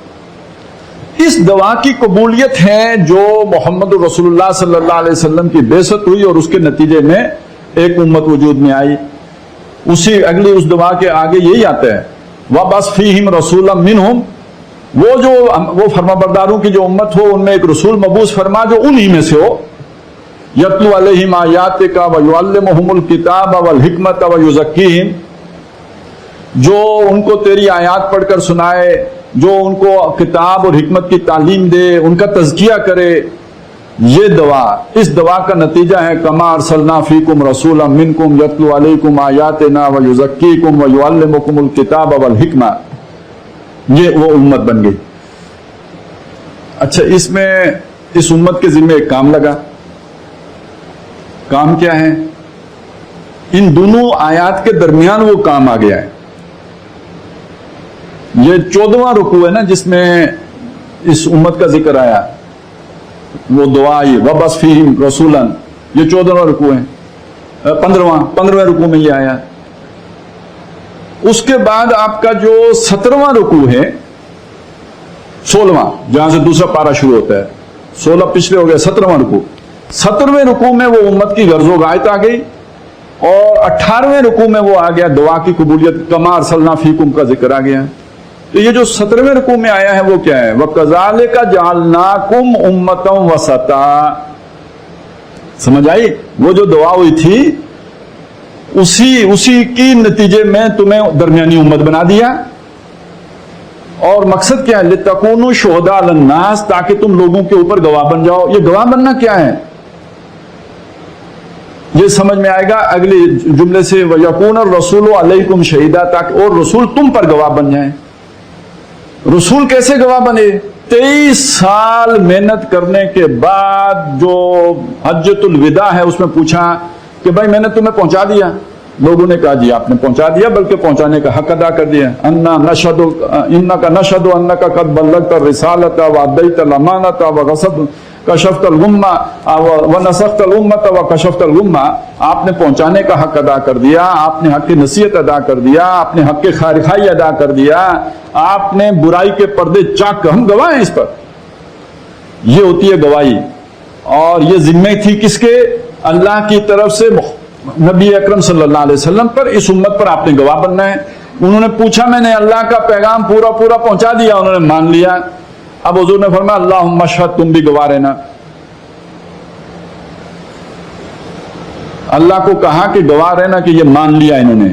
اس دعا کی قبولیت ہے جو محمد رسول اللہ صلی اللہ علیہ وسلم کی بعثت ہوئی اور اس کے نتیجے میں ایک امت وجود میں آئی۔ اسی اگلی اس دعا کے آگے یہی آتا ہے وَبَعَثْ فِيهِمْ رَسُولًا مِّنْهُمْ، وہ فرما برداروں کی جو امت ہو ان میں ایک رسول مبعوث فرما جو انہی میں سے ہو، یتلو علیہم آیاتک ویعلمہم الکتاب والحکمت ویزکیہم، جو ان کو تیری آیات پڑھ کر سنائے، جو ان کو کتاب اور حکمت کی تعلیم دے، ان کا تزکیہ کرے۔ یہ دعا، اس دعا کا نتیجہ ہے کما ارسلنا فیکم رسولا منکم یتلو علیکم آیاتنا ویزکیکم ویعلمکم الکتاب والحکمہ، یہ وہ امت بن گئی۔ اچھا، اس میں اس امت کے ذمہ ایک کام لگا، کام کیا ہے؟ ان دونوں آیات کے درمیان وہ کام آ گیا ہے۔ یہ 14واں رکوع ہے نا جس میں اس امت کا ذکر آیا، وہ دعا آئی وَبَعَثْ فِيهِمْ رَسُولًا، یہ 14واں رکوع ہے، 15ویں رکوع میں یہ آیا۔ اس کے بعد آپ کا جو 17واں رکوع ہے، 16واں جہاں سے دوسرا پارہ شروع ہوتا ہے، 16 پچھلے ہو گئے، 17واں رکوع، 17ویں رکوع میں وہ امت کی غرض و غایت آ گئی، اور 18ویں رکوع میں وہ آ گیا دعا کی قبولیت، کما ارسلنا فیکم کا ذکر آ گیا۔ تو یہ جو 17ویں رکوع میں آیا ہے وہ کیا ہے؟ وَكَذَلِكَ جَعَلْنَاكُمْ أُمَّةً وَسَطًا، سمجھ آئی؟ وہ جو دعا ہوئی تھی اسی کی نتیجے میں تمہیں درمیانی امت بنا دیا، اور مقصد کیا ہے؟ لِتَكُونُوا شُهَدَاءَ عَلَى النَّاسِ، تاکہ تم لوگوں کے اوپر گواہ بن جاؤ۔ یہ گواہ بننا کیا ہے؟ یہ سمجھ میں آئے گا اگلے جملے سے وَيَكُونَ الرَّسُولُ عَلَيْكُمْ شَهِيدًا، تاکہ اور رسول تم پر گواہ بن جائیں۔ رسول کیسے گواہ بنے؟ 23 سال محنت کرنے کے بعد جو حجۃ الوداع ہے اس میں پوچھا کہ بھائی میں نے تمہیں پہنچا دیا؟ لوگوں نے کہا جی آپ نے پہنچا دیا، بلکہ پہنچانے کا حق ادا کر دیا۔ انک نشہد انک قد بلغت الرسالۃ وادیت الامانۃ کشفت الغمہ ونصحت الامۃ وکشفت الغمہ، آپ نے پہنچانے کا حق ادا کر دیا، آپ نے حق نصیحت ادا کر دیا، آپ نے حق خیرخواہی ادا کر دیا، آپ نے برائی کے پردے چاک، ہم گواہ ہیں اس پر۔ یہ ہوتی ہے گواہی، اور یہ ذمہ تھی کس کے؟ اللہ کی طرف سے نبی اکرم صلی اللہ علیہ وسلم پر، اس امت پر آپ نے گواہ بننا ہے۔ انہوں نے پوچھا، میں نے اللہ کا پیغام پورا پہنچا دیا، انہوں نے مان لیا۔ اب حضور نے فرمایا اللہم اشہد، تم بھی گواہ رہنا۔ اللہ کو کہا کہ گواہ رہنا کہ یہ مان لیا انہوں نے،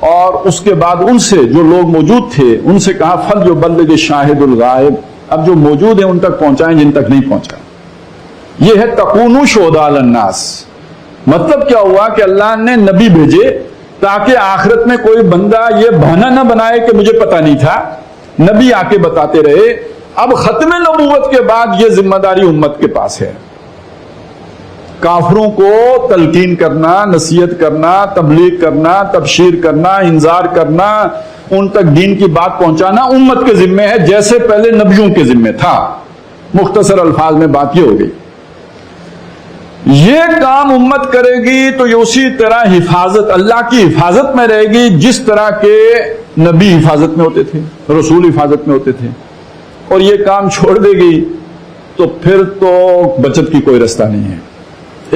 اور اس کے بعد ان سے جو لوگ موجود تھے ان سے کہا فَلْيُبَلِّغِ الشَّاهِدُ الْغَائِبُ، اب جو موجود ہیں ان تک پہنچائیں جن تک نہیں پہنچا۔ یہ ہے تَكُونُوا شُهَدَاءَ عَلَى النَّاسِ۔ مطلب کیا ہوا کہ اللہ نے نبی بھیجے تاکہ آخرت میں کوئی بندہ یہ بہانہ نہ بنائے کہ مجھے پتہ نہیں تھا، نبی آ کے بتاتے رہے۔ اب ختم نبوت کے بعد یہ ذمہ داری امت کے پاس ہے، کافروں کو تلقین کرنا، نصیحت کرنا، تبلیغ کرنا، تبشیر کرنا، انذار کرنا، ان تک دین کی بات پہنچانا امت کے ذمہ ہے، جیسے پہلے نبیوں کے ذمہ تھا۔ مختصر الفاظ میں بات یہ ہو گئی۔ یہ کام امت کرے گی تو یہ اسی طرح حفاظت، اللہ کی حفاظت میں رہے گی جس طرح کے نبی حفاظت میں ہوتے تھے، رسول حفاظت میں ہوتے تھے۔ اور یہ کام چھوڑ دے گی تو پھر تو بچت کی کوئی رستہ نہیں ہے۔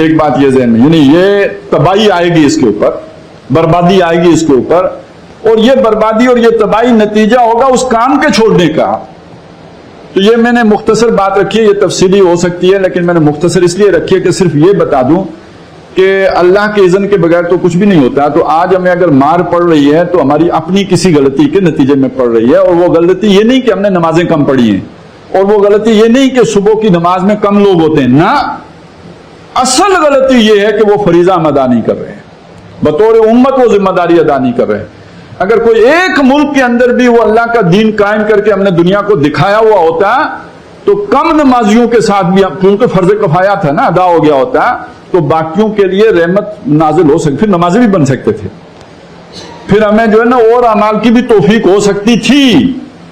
ایک بات یہ ذہن میں، یعنی یہ تباہی آئے گی اس کے اوپر، بربادی آئے گی اس کے اوپر، اور یہ بربادی اور یہ تباہی نتیجہ ہوگا اس کام کے چھوڑنے کا۔ تو یہ میں نے مختصر بات رکھی ہے، یہ تفصیلی ہو سکتی ہے لیکن میں نے مختصر اس لیے رکھی ہے کہ صرف یہ بتا دوں کہ اللہ کے اذن کے بغیر تو کچھ بھی نہیں ہوتا. تو آج ہمیں اگر مار پڑ رہی ہے تو ہماری اپنی کسی غلطی کے نتیجے میں پڑ رہی ہے, اور وہ غلطی یہ نہیں کہ ہم نے نمازیں کم پڑھی ہیں, اور وہ غلطی یہ نہیں کہ صبح کی نماز میں کم لوگ ہوتے ہیں. نہ, اصل غلطی یہ ہے کہ وہ فریضہ ہم ادا نہیں کر رہے ہیں, بطور امت وہ ذمہ داری ادا نہیں کر رہے ہیں. اگر کوئی ایک ملک کے اندر بھی وہ اللہ کا دین قائم کر کے ہم نے دنیا کو دکھایا ہوا ہوتا تو کم نمازیوں کے ساتھ بھی, کیونکہ فرض کفایہ تھا نا, ادا ہو گیا ہوتا, تو باقیوں کے لیے رحمت نازل ہو سکتی, پھر نمازیں بھی بن سکتے تھے, پھر ہمیں جو ہے نا اور اعمال کی بھی توفیق ہو سکتی تھی.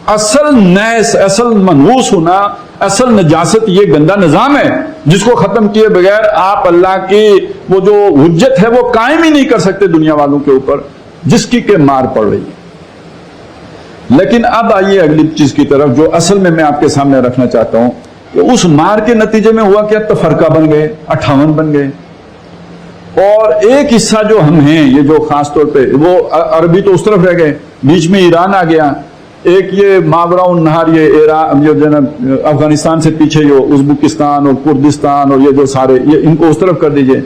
اصل نیس, اصل منحوس ہونا, اصل نجاست یہ گندا نظام ہے جس کو ختم کیے بغیر آپ اللہ کی وہ جو حجت ہے وہ قائم ہی نہیں کر سکتے دنیا والوں کے اوپر, جس کی کہ مار پڑ رہی ہے. لیکن اب آئیے اگلی چیز کی طرف جو اصل میں آپ کے سامنے رکھنا چاہتا ہوں کہ اس مار کے نتیجے میں ہوا کیا, تفرقہ بن گئے, 58 بن گئے, اور ایک حصہ جو ہم ہیں یہ جو خاص طور پہ وہ عربی تو اس طرف رہ گئے, بیچ میں ایران آ گیا, ایک یہ ماورا النہر یہ ایران جو افغانستان سے پیچھے جو ازبکستان اور کردستان اور یہ جو سارے یہ ان کو اس طرف کر دیجئے,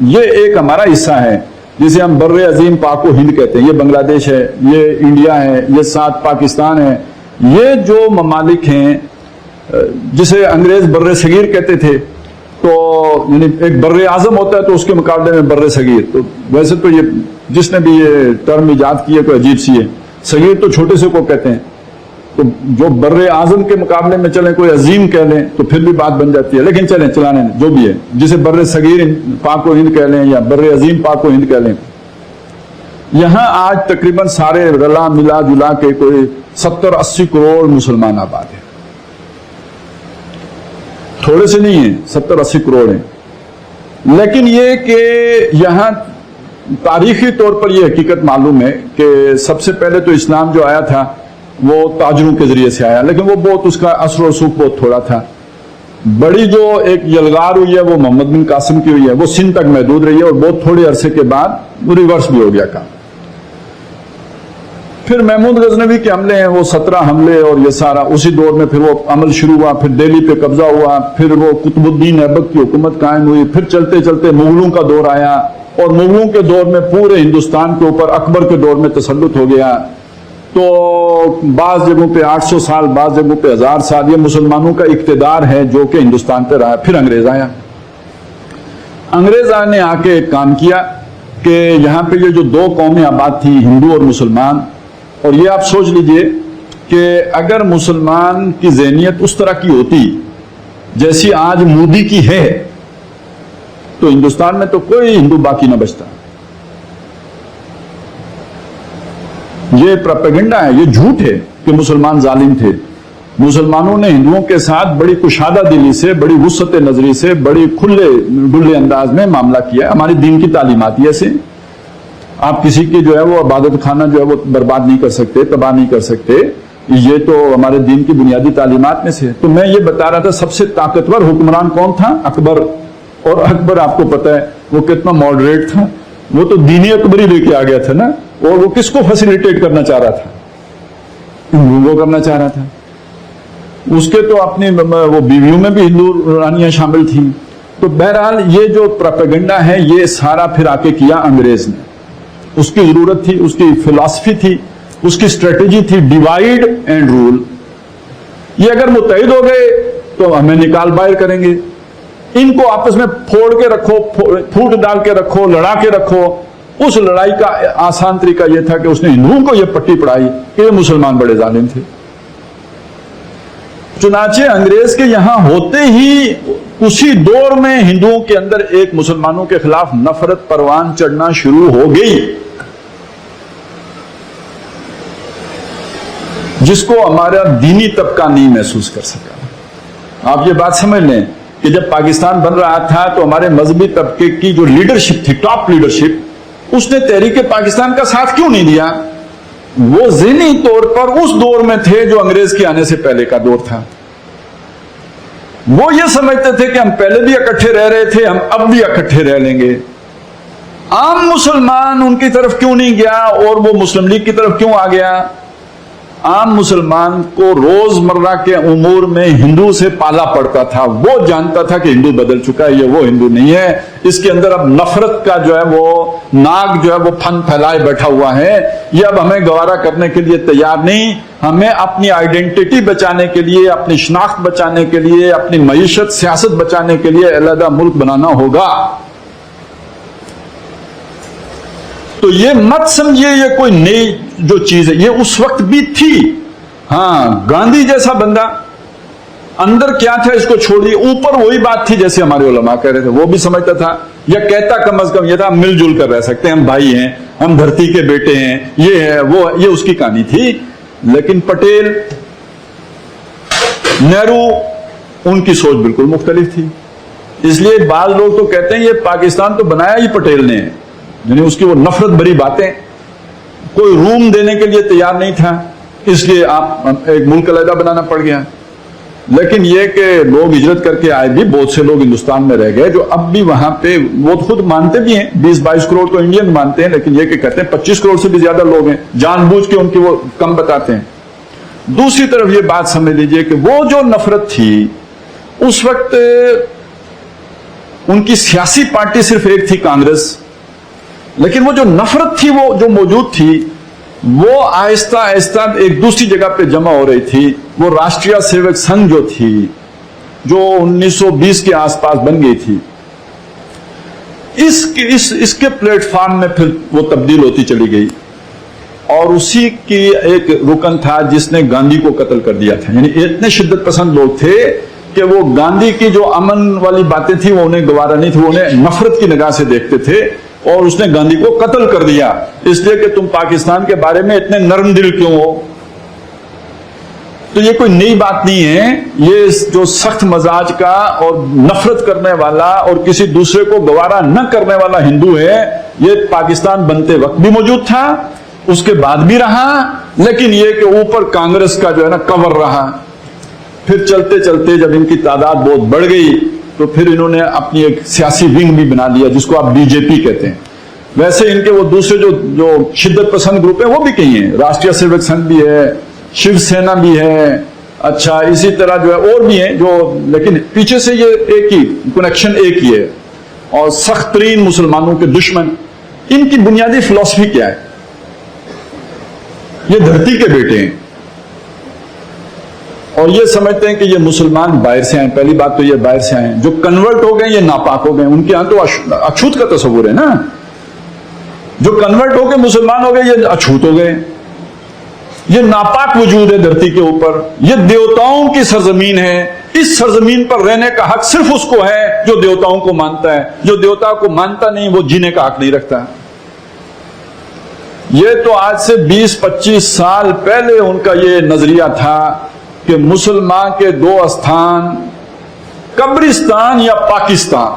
یہ ایک ہمارا حصہ ہے جسے ہم بر عظیم پاک و ہند کہتے ہیں. یہ بنگلہ دیش ہے, یہ انڈیا ہے, یہ ساتھ پاکستان ہے. یہ جو ممالک ہیں جسے انگریز بر صغیر کہتے تھے, تو یعنی ایک بر اعظم ہوتا ہے تو اس کے مقابلے میں بر صغیر, تو ویسے تو یہ جس نے بھی یہ ٹرم ایجاد کی ہے کوئی عجیب سی ہے, صغیر تو چھوٹے سے کو کہتے ہیں, تو جو بر اعظم کے مقابلے میں چلیں کوئی عظیم کہہ لیں تو پھر بھی بات بن جاتی ہے. لیکن چلیں چلانے جو بھی ہے, جسے بر صغیر پاک و ہند کہہ لیں یا بر عظیم پاک و ہند کہہ لیں, یہاں آج تقریباً سارے رلا ملا جلا کے کوئی 70-80 کروڑ مسلمان آباد ہیں. تھوڑے سے نہیں ہیں, 70-80 کروڑ ہیں. لیکن یہ کہ یہاں تاریخی طور پر یہ حقیقت معلوم ہے کہ سب سے پہلے تو اسلام جو آیا تھا وہ تاجروں کے ذریعے سے آیا, لیکن وہ بہت اس کا اثر و رسوخ بہت تھوڑا تھا. بڑی جو ایک یلغار ہوئی ہے وہ محمد بن قاسم کی ہوئی ہے, وہ سندھ تک محدود رہی ہے, اور بہت تھوڑے عرصے کے بعد وہ ریورس بھی ہو گیا کام. پھر محمود غزنوی کے حملے ہیں, وہ 17 حملے, اور یہ سارا اسی دور میں پھر وہ عمل شروع ہوا. پھر دہلی پہ قبضہ ہوا, پھر وہ قطب الدین ایبک کی حکومت قائم ہوئی. پھر چلتے چلتے مغلوں کا دور آیا, اور مغلوں کے دور میں پورے ہندوستان کے اوپر اکبر کے دور میں تسلط ہو گیا. تو بعض جگہوں پہ 800 سال, بعض جگہوں پہ 1000 سال یہ مسلمانوں کا اقتدار ہے جو کہ ہندوستان پہ رہا. پھر انگریز آیا. انگریز نے آ کے ایک کام کیا کہ یہاں پہ یہ جو دو قومیں آباد تھیں, ہندو اور مسلمان, اور یہ آپ سوچ لیجئے کہ اگر مسلمان کی ذہنیت اس طرح کی ہوتی جیسی آج مودی کی ہے تو ہندوستان میں تو کوئی ہندو باقی نہ بچتا. یہ پروپیگنڈا ہے, یہ جھوٹ ہے کہ مسلمان ظالم تھے. مسلمانوں نے ہندوؤں کے ساتھ بڑی کشادہ دلی سے, بڑی وسعت نظری سے, بڑی کھلے ڈلے انداز میں معاملہ کیا. ہماری دین کی تعلیمات یہ سے آپ کسی کی جو ہے وہ عبادت خانہ جو ہے وہ برباد نہیں کر سکتے, تباہ نہیں کر سکتے. یہ تو ہمارے دین کی بنیادی تعلیمات میں سے. تو میں یہ بتا رہا تھا سب سے طاقتور حکمران کون تھا؟ اکبر. اور اکبر آپ کو پتا ہے وہ کتنا ماڈریٹ تھا, وہ تو دینی اکبری لے کے آ گیا تھا نا. اور وہ کس کو فیسیلیٹیٹ کرنا چاہ رہا تھا؟ ہندوؤں کو کرنا چاہ رہا تھا. اس کے تو اپنی وہ بیویوں میں بھی ہندو رانیاں شامل تھیں. تو بہرحال یہ جو پروپیگنڈا ہے یہ سارا پھر آ کے کیا انگریز نے. اس کی ضرورت تھی, اس کی فلسفی تھی, اس کی اسٹریٹجی تھی, ڈیوائیڈ اینڈ رول. یہ اگر متحد ہو گئے تو ہمیں نکال باہر کریں گے. ان کو آپس میں پھوڑ کے رکھو, پھوٹ ڈال کے رکھو, لڑا کے رکھو. اس لڑائی کا آسان طریقہ یہ تھا کہ اس نے ہندوؤں کو یہ پٹی پڑھائی کہ یہ مسلمان بڑے ظالم تھے. چنانچہ انگریز کے یہاں ہوتے ہی اسی دور میں ہندوؤں کے اندر ایک مسلمانوں کے خلاف نفرت پروان چڑھنا شروع ہو گئی, جس کو ہمارا دینی طبقہ نہیں محسوس کر سکا. آپ یہ بات سمجھ لیں کہ جب پاکستان بن رہا تھا تو ہمارے مذہبی طبقے کی جو لیڈرشپ تھی, ٹاپ لیڈرشپ, اس نے تحریک پاکستان کا ساتھ کیوں نہیں دیا؟ وہ ذہنی طور پر اس دور میں تھے جو انگریز کے آنے سے پہلے کا دور تھا. وہ یہ سمجھتے تھے کہ ہم پہلے بھی اکٹھے رہ رہے تھے, ہم اب بھی اکٹھے رہ لیں گے. عام مسلمان ان کی طرف کیوں نہیں گیا اور وہ مسلم لیگ کی طرف کیوں آ گیا؟ عام مسلمان کو روزمرہ کے امور میں ہندو سے پالا پڑتا تھا، وہ جانتا تھا کہ ہندو بدل چکا ہے، یہ وہ ہندو نہیں ہے، اس کے اندر اب نفرت کا جو ہے وہ ناگ جو ہے وہ پھن پھیلائے بیٹھا ہوا ہے، یہ اب ہمیں گوارا کرنے کے لیے تیار نہیں، ہمیں اپنی آئیڈینٹی بچانے کے لیے، اپنی شناخت بچانے کے لیے، اپنی معیشت سیاست بچانے کے لیے علیحدہ ملک بنانا ہوگا۔ تو یہ مت سمجھیے یہ کوئی نئی جو چیز ہے، یہ اس وقت بھی تھی۔ ہاں، گاندھی جیسا بندہ اندر کیا تھا اس کو چھوڑیے، اوپر وہی بات تھی جیسے ہمارے علماء کہہ رہے تھے، وہ بھی سمجھتا تھا، یا کہتا کم از کم یہ تھا مل جل کر رہ سکتے ہیں، ہم بھائی ہیں، ہم دھرتی کے بیٹے ہیں، یہ ہے وہ، یہ اس کی کہانی تھی۔ لیکن پٹیل، نہرو، ان کی سوچ بالکل مختلف تھی۔ اس لیے بعض لوگ تو کہتے ہیں یہ پاکستان تو بنایا ہی پٹیل نے، یعنی اس کی وہ نفرت بھری باتیں، کوئی روم دینے کے لیے تیار نہیں تھا، اس لیے آپ ایک ملک علیحدہ بنانا پڑ گیا۔ لیکن یہ کہ لوگ ہجرت کر کے آئے بھی، بہت سے لوگ ہندوستان میں رہ گئے جو اب بھی وہاں پہ، وہ خود مانتے بھی ہیں 20-22 کروڑ تو انڈین مانتے ہیں، لیکن یہ کہ کہتے ہیں 25 کروڑ سے بھی زیادہ لوگ ہیں، جان بوجھ کے ان کی وہ کم بتاتے ہیں۔ دوسری طرف یہ بات سمجھ لیجئے کہ وہ جو نفرت تھی اس وقت، ان کی سیاسی پارٹی صرف ایک تھی، کانگریس، لیکن وہ جو نفرت تھی وہ جو موجود تھی وہ آہستہ آہستہ ایک دوسری جگہ پہ جمع ہو رہی تھی۔ وہ راشٹریہ سیوک سنگھ جو تھی، جو 1920 کے آس پاس بن گئی تھی، اس کے پلیٹ فارم میں پھر وہ تبدیل ہوتی چلی گئی، اور اسی کی ایک رکن تھا جس نے گاندھی کو قتل کر دیا تھا۔ یعنی اتنے شدت پسند لوگ تھے کہ وہ گاندھی کی جو امن والی باتیں تھی وہ انہیں گوارا نہیں تھی، وہ انہیں نفرت کی نگاہ سے دیکھتے تھے، اور اس نے گاندھی کو قتل کر دیا، اس لیے کہ تم پاکستان کے بارے میں اتنے نرم دل کیوں ہو۔ تو یہ کوئی نئی بات نہیں ہے، یہ جو سخت مزاج کا اور نفرت کرنے والا اور کسی دوسرے کو گوارا نہ کرنے والا ہندو ہے، یہ پاکستان بنتے وقت بھی موجود تھا، اس کے بعد بھی رہا، لیکن یہ کہ اوپر کانگریس کا جو ہے نا کور رہا۔ پھر چلتے چلتے جب ان کی تعداد بہت بڑھ گئی تو پھر انہوں نے اپنی ایک سیاسی ونگ بھی بنا لیا جس کو آپ بی جے پی کہتے ہیں۔ ویسے ان کے وہ دوسرے جو شدت پسند گروپ ہیں وہ بھی کئی ہیں، راشٹریہ سیوک سنگھ بھی ہے، شیو سینا بھی ہے، اچھا اسی طرح جو ہے اور بھی ہیں جو، لیکن پیچھے سے یہ ایک ہی کنیکشن ایک ہی ہے، اور سخت ترین مسلمانوں کے دشمن۔ ان کی بنیادی فلسفی کیا ہے؟ یہ دھرتی کے بیٹے ہیں اور یہ سمجھتے ہیں کہ یہ مسلمان باہر سے آئے، پہلی بات تو یہ باہر سے آئے، جو کنورٹ ہو گئے یہ ناپاک ہو گئے، ان کے ہاں تو اچھوت کا تصور ہے نا، جو کنورٹ ہو کے مسلمان ہو گئے یہ اچھوت ہو گئے، یہ ناپاک وجود ہے دھرتی کے اوپر، یہ دیوتاؤں کی سرزمین ہے، اس سرزمین پر رہنے کا حق صرف اس کو ہے جو دیوتاؤں کو مانتا ہے، جو دیوتا کو مانتا نہیں وہ جینے کا حق نہیں رکھتا۔ یہ تو آج سے 20-25 سال پہلے ان کا یہ نظریہ تھا کہ مسلمان کے دو استھان، قبرستان یا پاکستان۔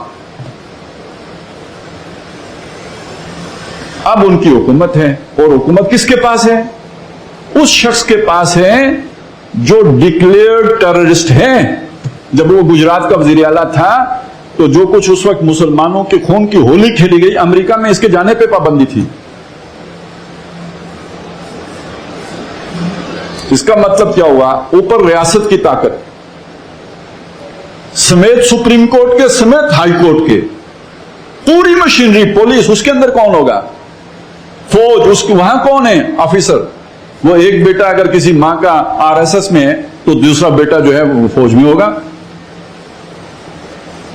اب ان کی حکومت ہے، اور حکومت کس کے پاس ہے؟ اس شخص کے پاس ہے جو ڈکلیئرڈ ٹیررسٹ ہیں۔ جب وہ گجرات کا وزیر اعلیٰ تھا تو جو کچھ اس وقت مسلمانوں کے خون کی ہولی کھیلی گئی، امریکہ میں اس کے جانے پہ پابندی تھی۔ اس کا مطلب کیا ہوا؟ اوپر ریاست کی طاقت سمیت سپریم کورٹ کے سمیت ہائی کورٹ کے پوری مشینری، پولیس، اس کے اندر کون ہوگا؟ فوج، اس کے وہاں کون ہے آفیسر؟ وہ ایک بیٹا اگر کسی ماں کا RSS میں ہے تو دوسرا بیٹا جو ہے وہ فوج میں ہوگا،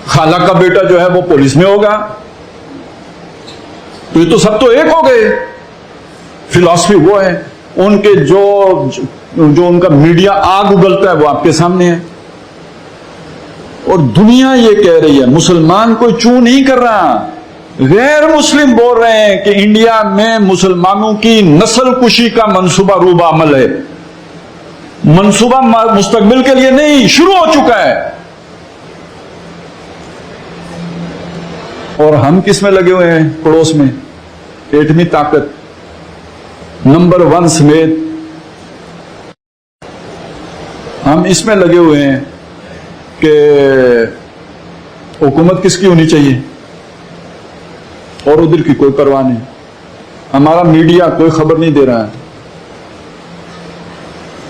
خالہ کا بیٹا جو ہے وہ پولیس میں ہوگا۔ تو یہ تو سب تو ایک ہو گئے۔ فلسفی وہ ہے، ان کے جو ان کا میڈیا آگ اگلتا ہے وہ آپ کے سامنے ہے، اور دنیا یہ کہہ رہی ہے، مسلمان کوئی چوں نہیں کر رہا، غیر مسلم بول رہے ہیں کہ انڈیا میں مسلمانوں کی نسل کشی کا منصوبہ روبہ عمل ہے۔ منصوبہ مستقبل کے لیے نہیں، شروع ہو چکا ہے۔ اور ہم کس میں لگے ہوئے ہیں؟ پڑوس میں ایٹمی طاقت نمبر 1 سمیت ہم اس میں لگے ہوئے ہیں کہ حکومت کس کی ہونی چاہیے، اور ادھر کی کوئی پرواہ نہیں۔ ہمارا میڈیا کوئی خبر نہیں دے رہا ہے،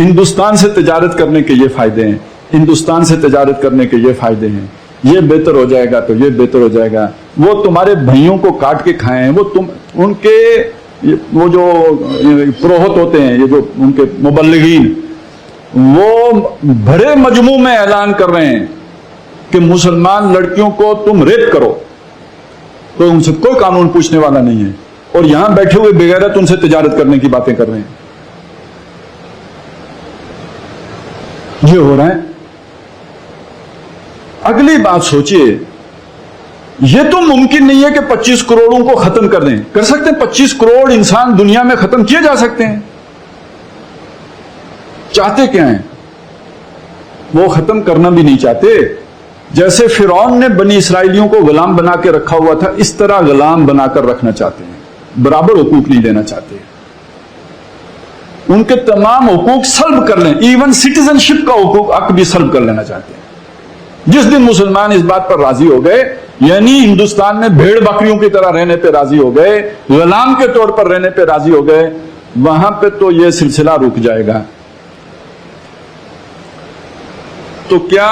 ہندوستان سے تجارت کرنے کے یہ فائدے ہیں، ہندوستان سے تجارت کرنے کے یہ فائدے ہیں، یہ بہتر ہو جائے گا تو یہ بہتر ہو جائے گا. وہ تمہارے بھائیوں کو کاٹ کے کھائے ہیں، وہ ان کے وہ جو پروہت ہوتے ہیں، یہ جو ان کے مبلغین، وہ بڑے مجموع میں اعلان کر رہے ہیں کہ مسلمان لڑکیوں کو تم ریپ کرو تو ان سے کوئی قانون پوچھنے والا نہیں ہے، اور یہاں بیٹھے ہوئے بغیرت ان سے تجارت کرنے کی باتیں کر رہے ہیں. یہ ہو رہا ہے. اگلی بات سوچئے، یہ تو ممکن نہیں ہے کہ 25 کروڑوں کو ختم کر دیں. کر سکتے ہیں؟ 25 کروڑ انسان دنیا میں ختم کیے جا سکتے ہیں. چاہتے کیا ہیں؟ وہ ختم کرنا بھی نہیں چاہتے. جیسے فرعون نے بنی اسرائیلیوں کو غلام بنا کے رکھا ہوا تھا، اس طرح غلام بنا کر رکھنا چاہتے ہیں. برابر حقوق نہیں دینا چاہتے. ان کے تمام حقوق سلب کر لیں، ایون سٹیزن شپ کا حق بھی سلب کر لینا چاہتے ہیں. جس دن مسلمان اس بات پر راضی ہو گئے، یعنی ہندوستان میں بھیڑ بکریوں کی طرح رہنے پہ راضی ہو گئے، غلام کے طور پر رہنے پہ راضی ہو گئے، وہاں پہ تو یہ سلسلہ رک جائے گا. تو کیا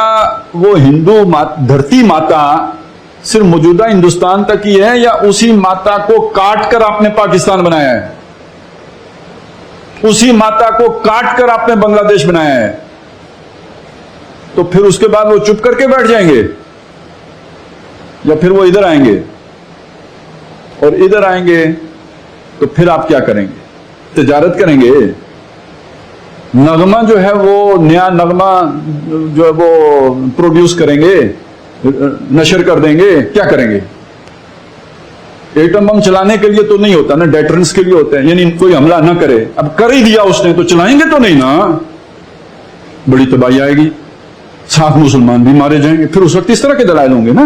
وہ ہندو دھرتی ماتا صرف موجودہ ہندوستان تک ہی ہے، یا اسی ماتا کو کاٹ کر آپ نے پاکستان بنایا ہے؟ اسی ماتا کو کاٹ کر آپ نے بنگلہ دیش بنایا ہے؟ تو پھر اس کے بعد وہ چپ کر کے بیٹھ جائیں گے، یا پھر وہ ادھر آئیں گے؟ اور ادھر آئیں گے تو پھر آپ کیا کریں گے؟ تجارت کریں گے. نغمہ جو ہے وہ نیا نغمہ جو ہے وہ پروڈیوس کریں گے، نشر کر دیں گے. کیا کریں گے؟ ایٹم بم چلانے کے لیے تو نہیں ہوتا نا، ڈیٹرنس کے لیے ہوتا ہے، یعنی کوئی حملہ نہ کرے. اب کر ہی دیا اس نے تو چلائیں گے تو نہیں نا، بڑی تباہی آئے گی، ساتھ مسلمان بھی مارے جائیں گے. پھر اس وقت اس طرح کے دلائل ہوں گے نا.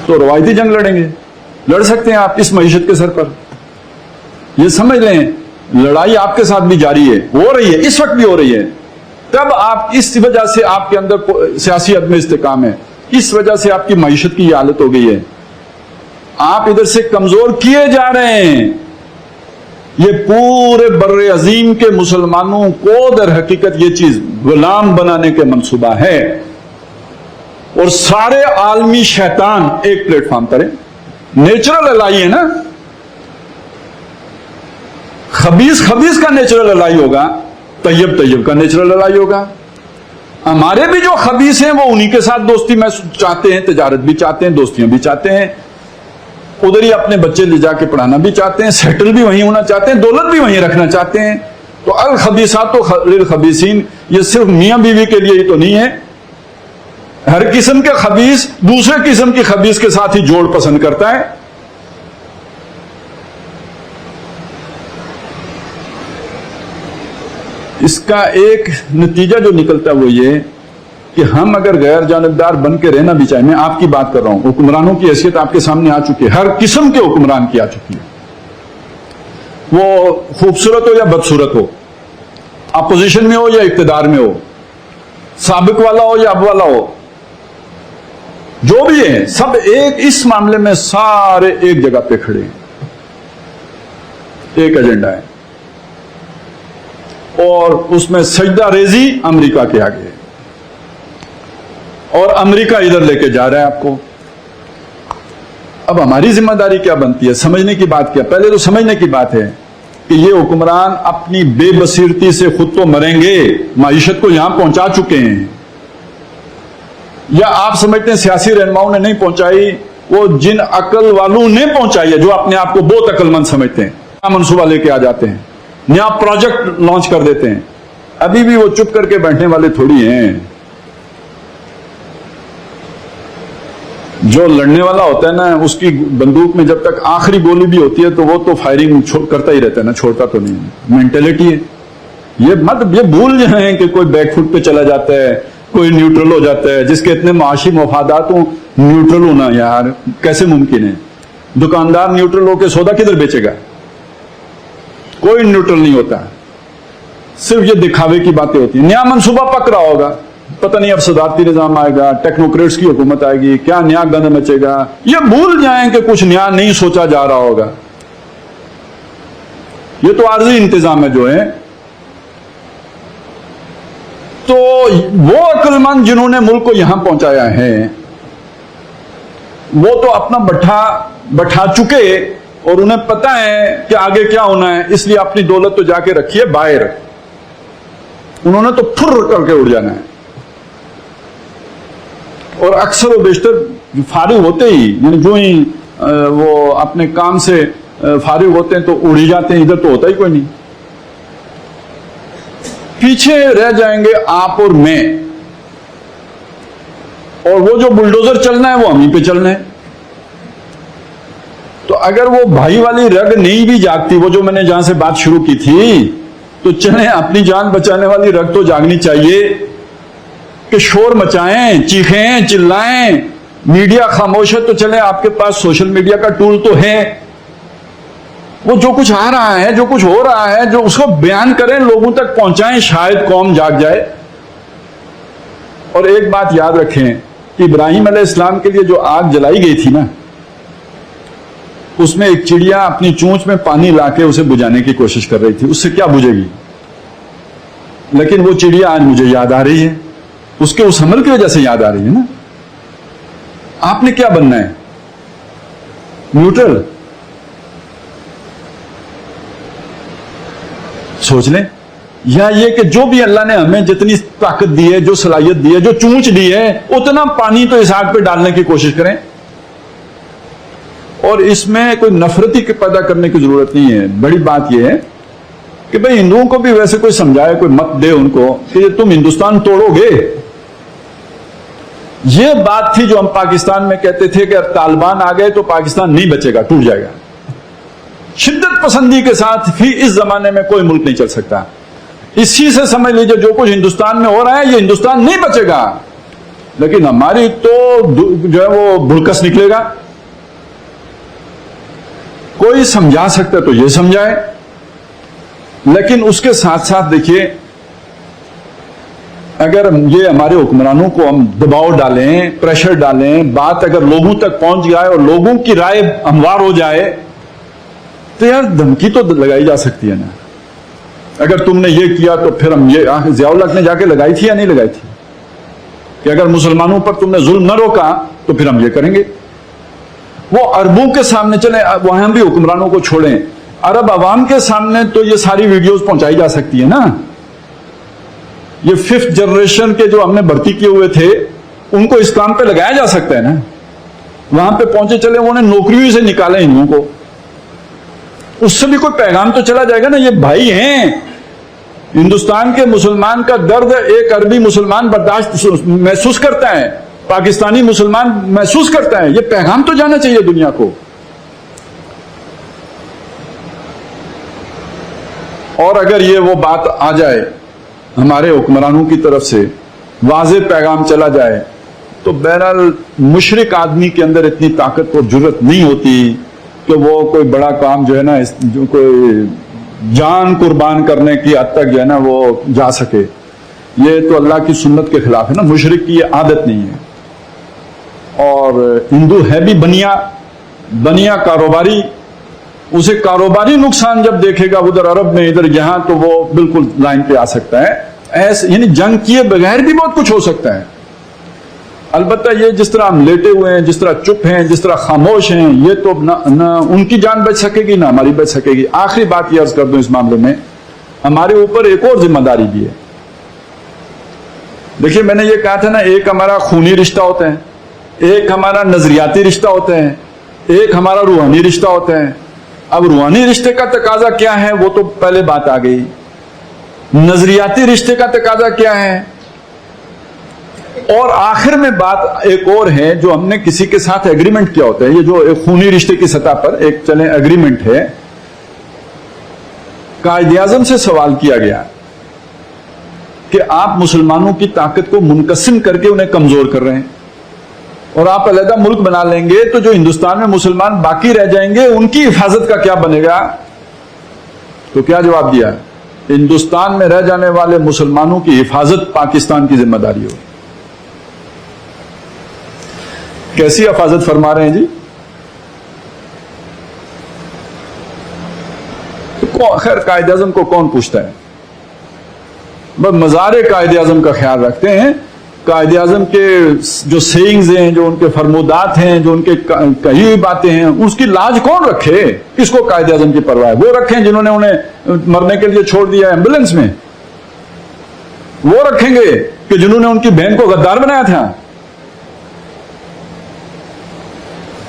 تو روایتی جنگ لڑیں گے. لڑ سکتے ہیں آپ اس معیشت کے سر پر. یہ سمجھ لیں لڑائی آپ کے ساتھ بھی جاری ہے، ہو رہی ہے، اس وقت بھی ہو رہی ہے. تب آپ اس وجہ سے آپ کے اندر سیاسی عدم استحکام ہے، اس وجہ سے آپ کی معیشت کی یہ حالت ہو گئی ہے. آپ ادھر سے کمزور کیے جا رہے ہیں. یہ پورے بر عظیم کے مسلمانوں کو در حقیقت یہ چیز غلام بنانے کے منصوبہ ہے. اور سارے عالمی شیطان ایک پلیٹ فارم پر ہے. نیچرل الائی ہے نا، خبیث کا نیچرل الائی ہوگا، طیب کا نیچرل الائی ہوگا. ہمارے بھی جو خبیث ہیں وہ انہی کے ساتھ دوستی میں چاہتے ہیں، تجارت بھی چاہتے ہیں، دوستیاں بھی چاہتے ہیں، ادھر ہی اپنے بچے لے جا کے پڑھانا بھی چاہتے ہیں، سیٹل بھی وہیں ہونا چاہتے ہیں، دولت بھی وہیں رکھنا چاہتے ہیں. تو الخبیثات للخبیثین، یہ صرف میاں بیوی کے لیے ہی تو نہیں ہے. ہر قسم کے خبیث دوسرے قسم کی خبیث کے ساتھ ہی جوڑ پسند کرتا ہے. اس کا ایک نتیجہ جو نکلتا ہے وہ یہ کہ ہم اگر غیر جانبدار بن کے رہنا بھی چاہیں، میں آپ کی بات کر رہا ہوں، حکمرانوں کی حیثیت آپ کے سامنے آ چکی ہے، ہر قسم کے حکمران کی آ چکی ہے، وہ خوبصورت ہو یا بدصورت ہو، اپوزیشن میں ہو یا اقتدار میں ہو، سابق والا ہو یا اب والا ہو، جو بھی ہے سب ایک اس معاملے میں سارے ایک جگہ پہ کھڑے ہیں. ایک ایجنڈا ہے اور اس میں سجدہ ریزی امریکہ کے آگے ہے، اور امریکہ ادھر لے کے جا رہا ہے آپ کو. اب ہماری ذمہ داری کیا بنتی ہے؟ سمجھنے کی بات کیا؟ پہلے تو سمجھنے کی بات ہے کہ یہ حکمران اپنی بے بصیرتی سے خود تو مریں گے، معیشت کو یہاں پہنچا چکے ہیں. یا آپ سمجھتے ہیں سیاسی رہنماؤں نے نہیں پہنچائی، وہ جن عقل والوں نے پہنچائی ہے، جو اپنے آپ کو بہت عقل مند سمجھتے ہیں، نیا منصوبہ لے کے آ جاتے ہیں، نیا پروجیکٹ لانچ کر دیتے ہیں. ابھی بھی وہ چپ کر کے بیٹھنے والے تھوڑی ہیں. جو لڑنے والا ہوتا ہے نا، اس کی بندوق میں جب تک آخری گولی بھی ہوتی ہے تو وہ تو فائرنگ کرتا ہی رہتا ہے نا، چھوڑتا تو نہیں. مینٹلٹی ہے یہ بھول جائیں کہ کوئی بیک فٹ پہ چلا جاتا ہے، کوئی نیوٹرل ہو جاتا ہے. جس کے اتنے معاشی مفادات ہوں، نیوٹرل ہونا یار کیسے ممکن ہے؟ دکاندار نیوٹرل ہو کے سودا کدھر بیچے گا؟ کوئی نیوٹرل نہیں ہوتا. صرف یہ دکھاوے کی باتیں ہوتی ہیں. نیا منصوبہ پک رہا ہوگا، پتہ نہیں اب صدارتی نظام آئے گا، ٹیکنوکریٹس کی حکومت آئے گی، کیا نیا گند مچے گا. یہ بھول جائیں کہ کچھ نیا نہیں سوچا جا رہا ہوگا. یہ تو عارضی انتظام ہے جو ہے. تو وہ عقل مند جنہوں نے ملک کو یہاں پہنچایا ہے وہ تو اپنا بٹھا چکے اور انہیں پتا ہے کہ آگے کیا ہونا ہے, اس لیے اپنی دولت تو جا کے رکھی ہے باہر, انہوں نے تو پھر کر کے اڑ جانا ہے. اور اکثر و بیشتر فارغ ہوتے ہی, یعنی جو ہی وہ اپنے کام سے فارغ ہوتے ہیں تو اڑ ہی جاتے ہیں, ادھر تو ہوتا ہی کوئی نہیں. پیچھے رہ جائیں گے آپ اور میں, اور وہ جو بلڈوزر چلنا ہے وہ ہمیں پہ چلنا ہے. تو اگر وہ بھائی والی رگ نہیں بھی جاگتی, وہ جو میں نے جہاں سے بات شروع کی تھی, تو چلیں اپنی جان بچانے والی رگ تو جاگنی چاہیے کہ شور مچائیں, چیخیں, چلائیں. میڈیا خاموش ہے تو چلیں آپ کے پاس سوشل میڈیا کا ٹول تو ہے, وہ جو کچھ آ رہا ہے, جو کچھ ہو رہا ہے, جو اس کو بیان کریں, لوگوں تک پہنچائیں, شاید قوم جاگ جائے. اور ایک بات یاد رکھیں کہ ابراہیم علیہ السلام کے لیے جو آگ جلائی گئی تھی نا, اس میں ایک چڑیا اپنی چونچ میں پانی لا کے اسے بجھانے کی کوشش کر رہی تھی. اس سے کیا بجھے گی؟ لیکن وہ چڑیا آج مجھے یاد آ رہی ہے, اس کے اس عمل کی وجہ سے یاد آ رہی ہے نا. آپ نے کیا بننا ہے؟ نیوٹرل. سوچ لیں, یا یہ کہ جو بھی اللہ نے ہمیں جتنی طاقت دی ہے, جو صلاحیت دی ہے, جو چونچ دی ہے, اتنا پانی تو اس آگ پہ ڈالنے کی کوشش کریں. اور اس میں کوئی نفرتی پیدا کرنے کی ضرورت نہیں ہے. بڑی بات یہ ہے کہ بھئی ہندوؤں کو بھی ویسے کوئی سمجھائے, کوئی مت دے ان کو کہ یہ تم ہندوستان توڑو گے. یہ بات تھی جو ہم پاکستان میں کہتے تھے کہ طالبان آ گئے تو پاکستان نہیں بچے گا, ٹوٹ جائے گا. شدت پسندی کے ساتھ بھی اس زمانے میں کوئی ملک نہیں چل سکتا. اسی سے سمجھ لیجئے جو کچھ ہندوستان میں ہو رہا ہے یہ ہندوستان نہیں بچے گا, لیکن ہماری تو جو ہے وہ بھلکس نکلے گا. کوئی سمجھا سکتا ہے تو یہ سمجھائے, لیکن اس کے ساتھ ساتھ دیکھیے اگر یہ ہمارے حکمرانوں کو ہم دباؤ ڈالیں, پریشر ڈالیں, بات اگر لوگوں تک پہنچ جائے اور لوگوں کی رائے ہموار ہو جائے تو یار دھمکی تو لگائی جا سکتی ہے نا. اگر تم نے یہ کیا تو پھر ہم یہ ضیاء الحق نے جا کے لگائی تھی یا نہیں لگائی تھی کہ اگر مسلمانوں پر تم نے ظلم نہ روکا تو پھر ہم یہ کریں گے. وہ عربوں کے سامنے چلیں, وہاں بھی حکمرانوں کو چھوڑیں, عرب عوام کے سامنے تو یہ ساری ویڈیوز پہنچائی جا سکتی ہے نا. یہ 5th جنریشن کے جو ہم نے بھرتی کیے ہوئے تھے ان کو اس کام پہ لگایا جا سکتا ہے نا. وہاں پہ پہنچے چلے, انہیں نوکریوں سے نکالیں ہندوؤں کو, اس سے بھی کوئی پیغام تو چلا جائے گا نا. یہ بھائی ہیں, ہندوستان کے مسلمان کا درد ایک عربی مسلمان برداشت محسوس کرتا ہے, پاکستانی مسلمان محسوس کرتا ہے. یہ پیغام تو جانا چاہیے دنیا کو. اور اگر یہ وہ بات آ جائے ہمارے حکمرانوں کی طرف سے, واضح پیغام چلا جائے, تو بہرحال مشرک آدمی کے اندر اتنی طاقت اور جرت نہیں ہوتی کہ وہ کوئی بڑا کام جو ہے نا, جو کوئی جان قربان کرنے کی حد تک جو ہے نا وہ جا سکے. یہ تو اللہ کی سنت کے خلاف ہے نا. مشرک کی یہ عادت نہیں ہے. اور ہندو ہے بھی بنیا کاروباری, اسے کاروباری نقصان جب دیکھے گا ادھر عرب میں ادھر یہاں, تو وہ بالکل لائن پہ آ سکتا ہے. ایسے یعنی جنگ کیے بغیر بھی بہت کچھ ہو سکتا ہے. البتہ یہ جس طرح ہم لیٹے ہوئے ہیں, جس طرح چپ ہیں, جس طرح خاموش ہیں, یہ تو نہ ان کی جان بچ سکے گی نہ ہماری بچ سکے گی. آخری بات یہ عرض کر دوں اس معاملے میں, ہمارے اوپر ایک اور ذمہ داری بھی ہے. دیکھیے میں نے یہ کہا تھا نا, ایک ہمارا خونی رشتہ ہوتا ہے, ایک ہمارا نظریاتی رشتہ ہوتا ہے, ایک ہمارا روحانی رشتہ ہوتا ہے. اب روحانی رشتے کا تقاضا کیا ہے وہ تو پہلے بات آ گئی. نظریاتی رشتے کا تقاضا کیا ہے, اور آخر میں بات ایک اور ہے جو ہم نے کسی کے ساتھ ایگریمنٹ کیا ہوتا ہے. یہ جو ایک خونی رشتے کی سطح پر ایک چلیں ایگریمنٹ ہے. قائد اعظم سے سوال کیا گیا کہ آپ مسلمانوں کی طاقت کو منقسم کر کے انہیں کمزور کر رہے ہیں, اور آپ علیحدہ ملک بنا لیں گے تو جو ہندوستان میں مسلمان باقی رہ جائیں گے ان کی حفاظت کا کیا بنے گا. تو کیا جواب دیا, ہندوستان میں رہ جانے والے مسلمانوں کی حفاظت پاکستان کی ذمہ داری ہوگی. کیسی حفاظت فرما رہے ہیں جی؟ خیر قائد اعظم کو کون پوچھتا ہے، بس مزار قائد اعظم کا خیال رکھتے ہیں. قائد اعظم کے جو سیئنگز ہیں، جو ان کے فرمودات ہیں، جو ان کے کہی ہوئی باتیں ہیں، اس کی لاج کون رکھے؟ کس کو قائد اعظم کی پرواہ ہے؟ وہ رکھیں جنہوں نے انہیں مرنے کے لیے چھوڑ دیا ایمبولینس میں. وہ رکھیں گے کہ جنہوں نے ان کی بہن کو غدار بنایا تھا.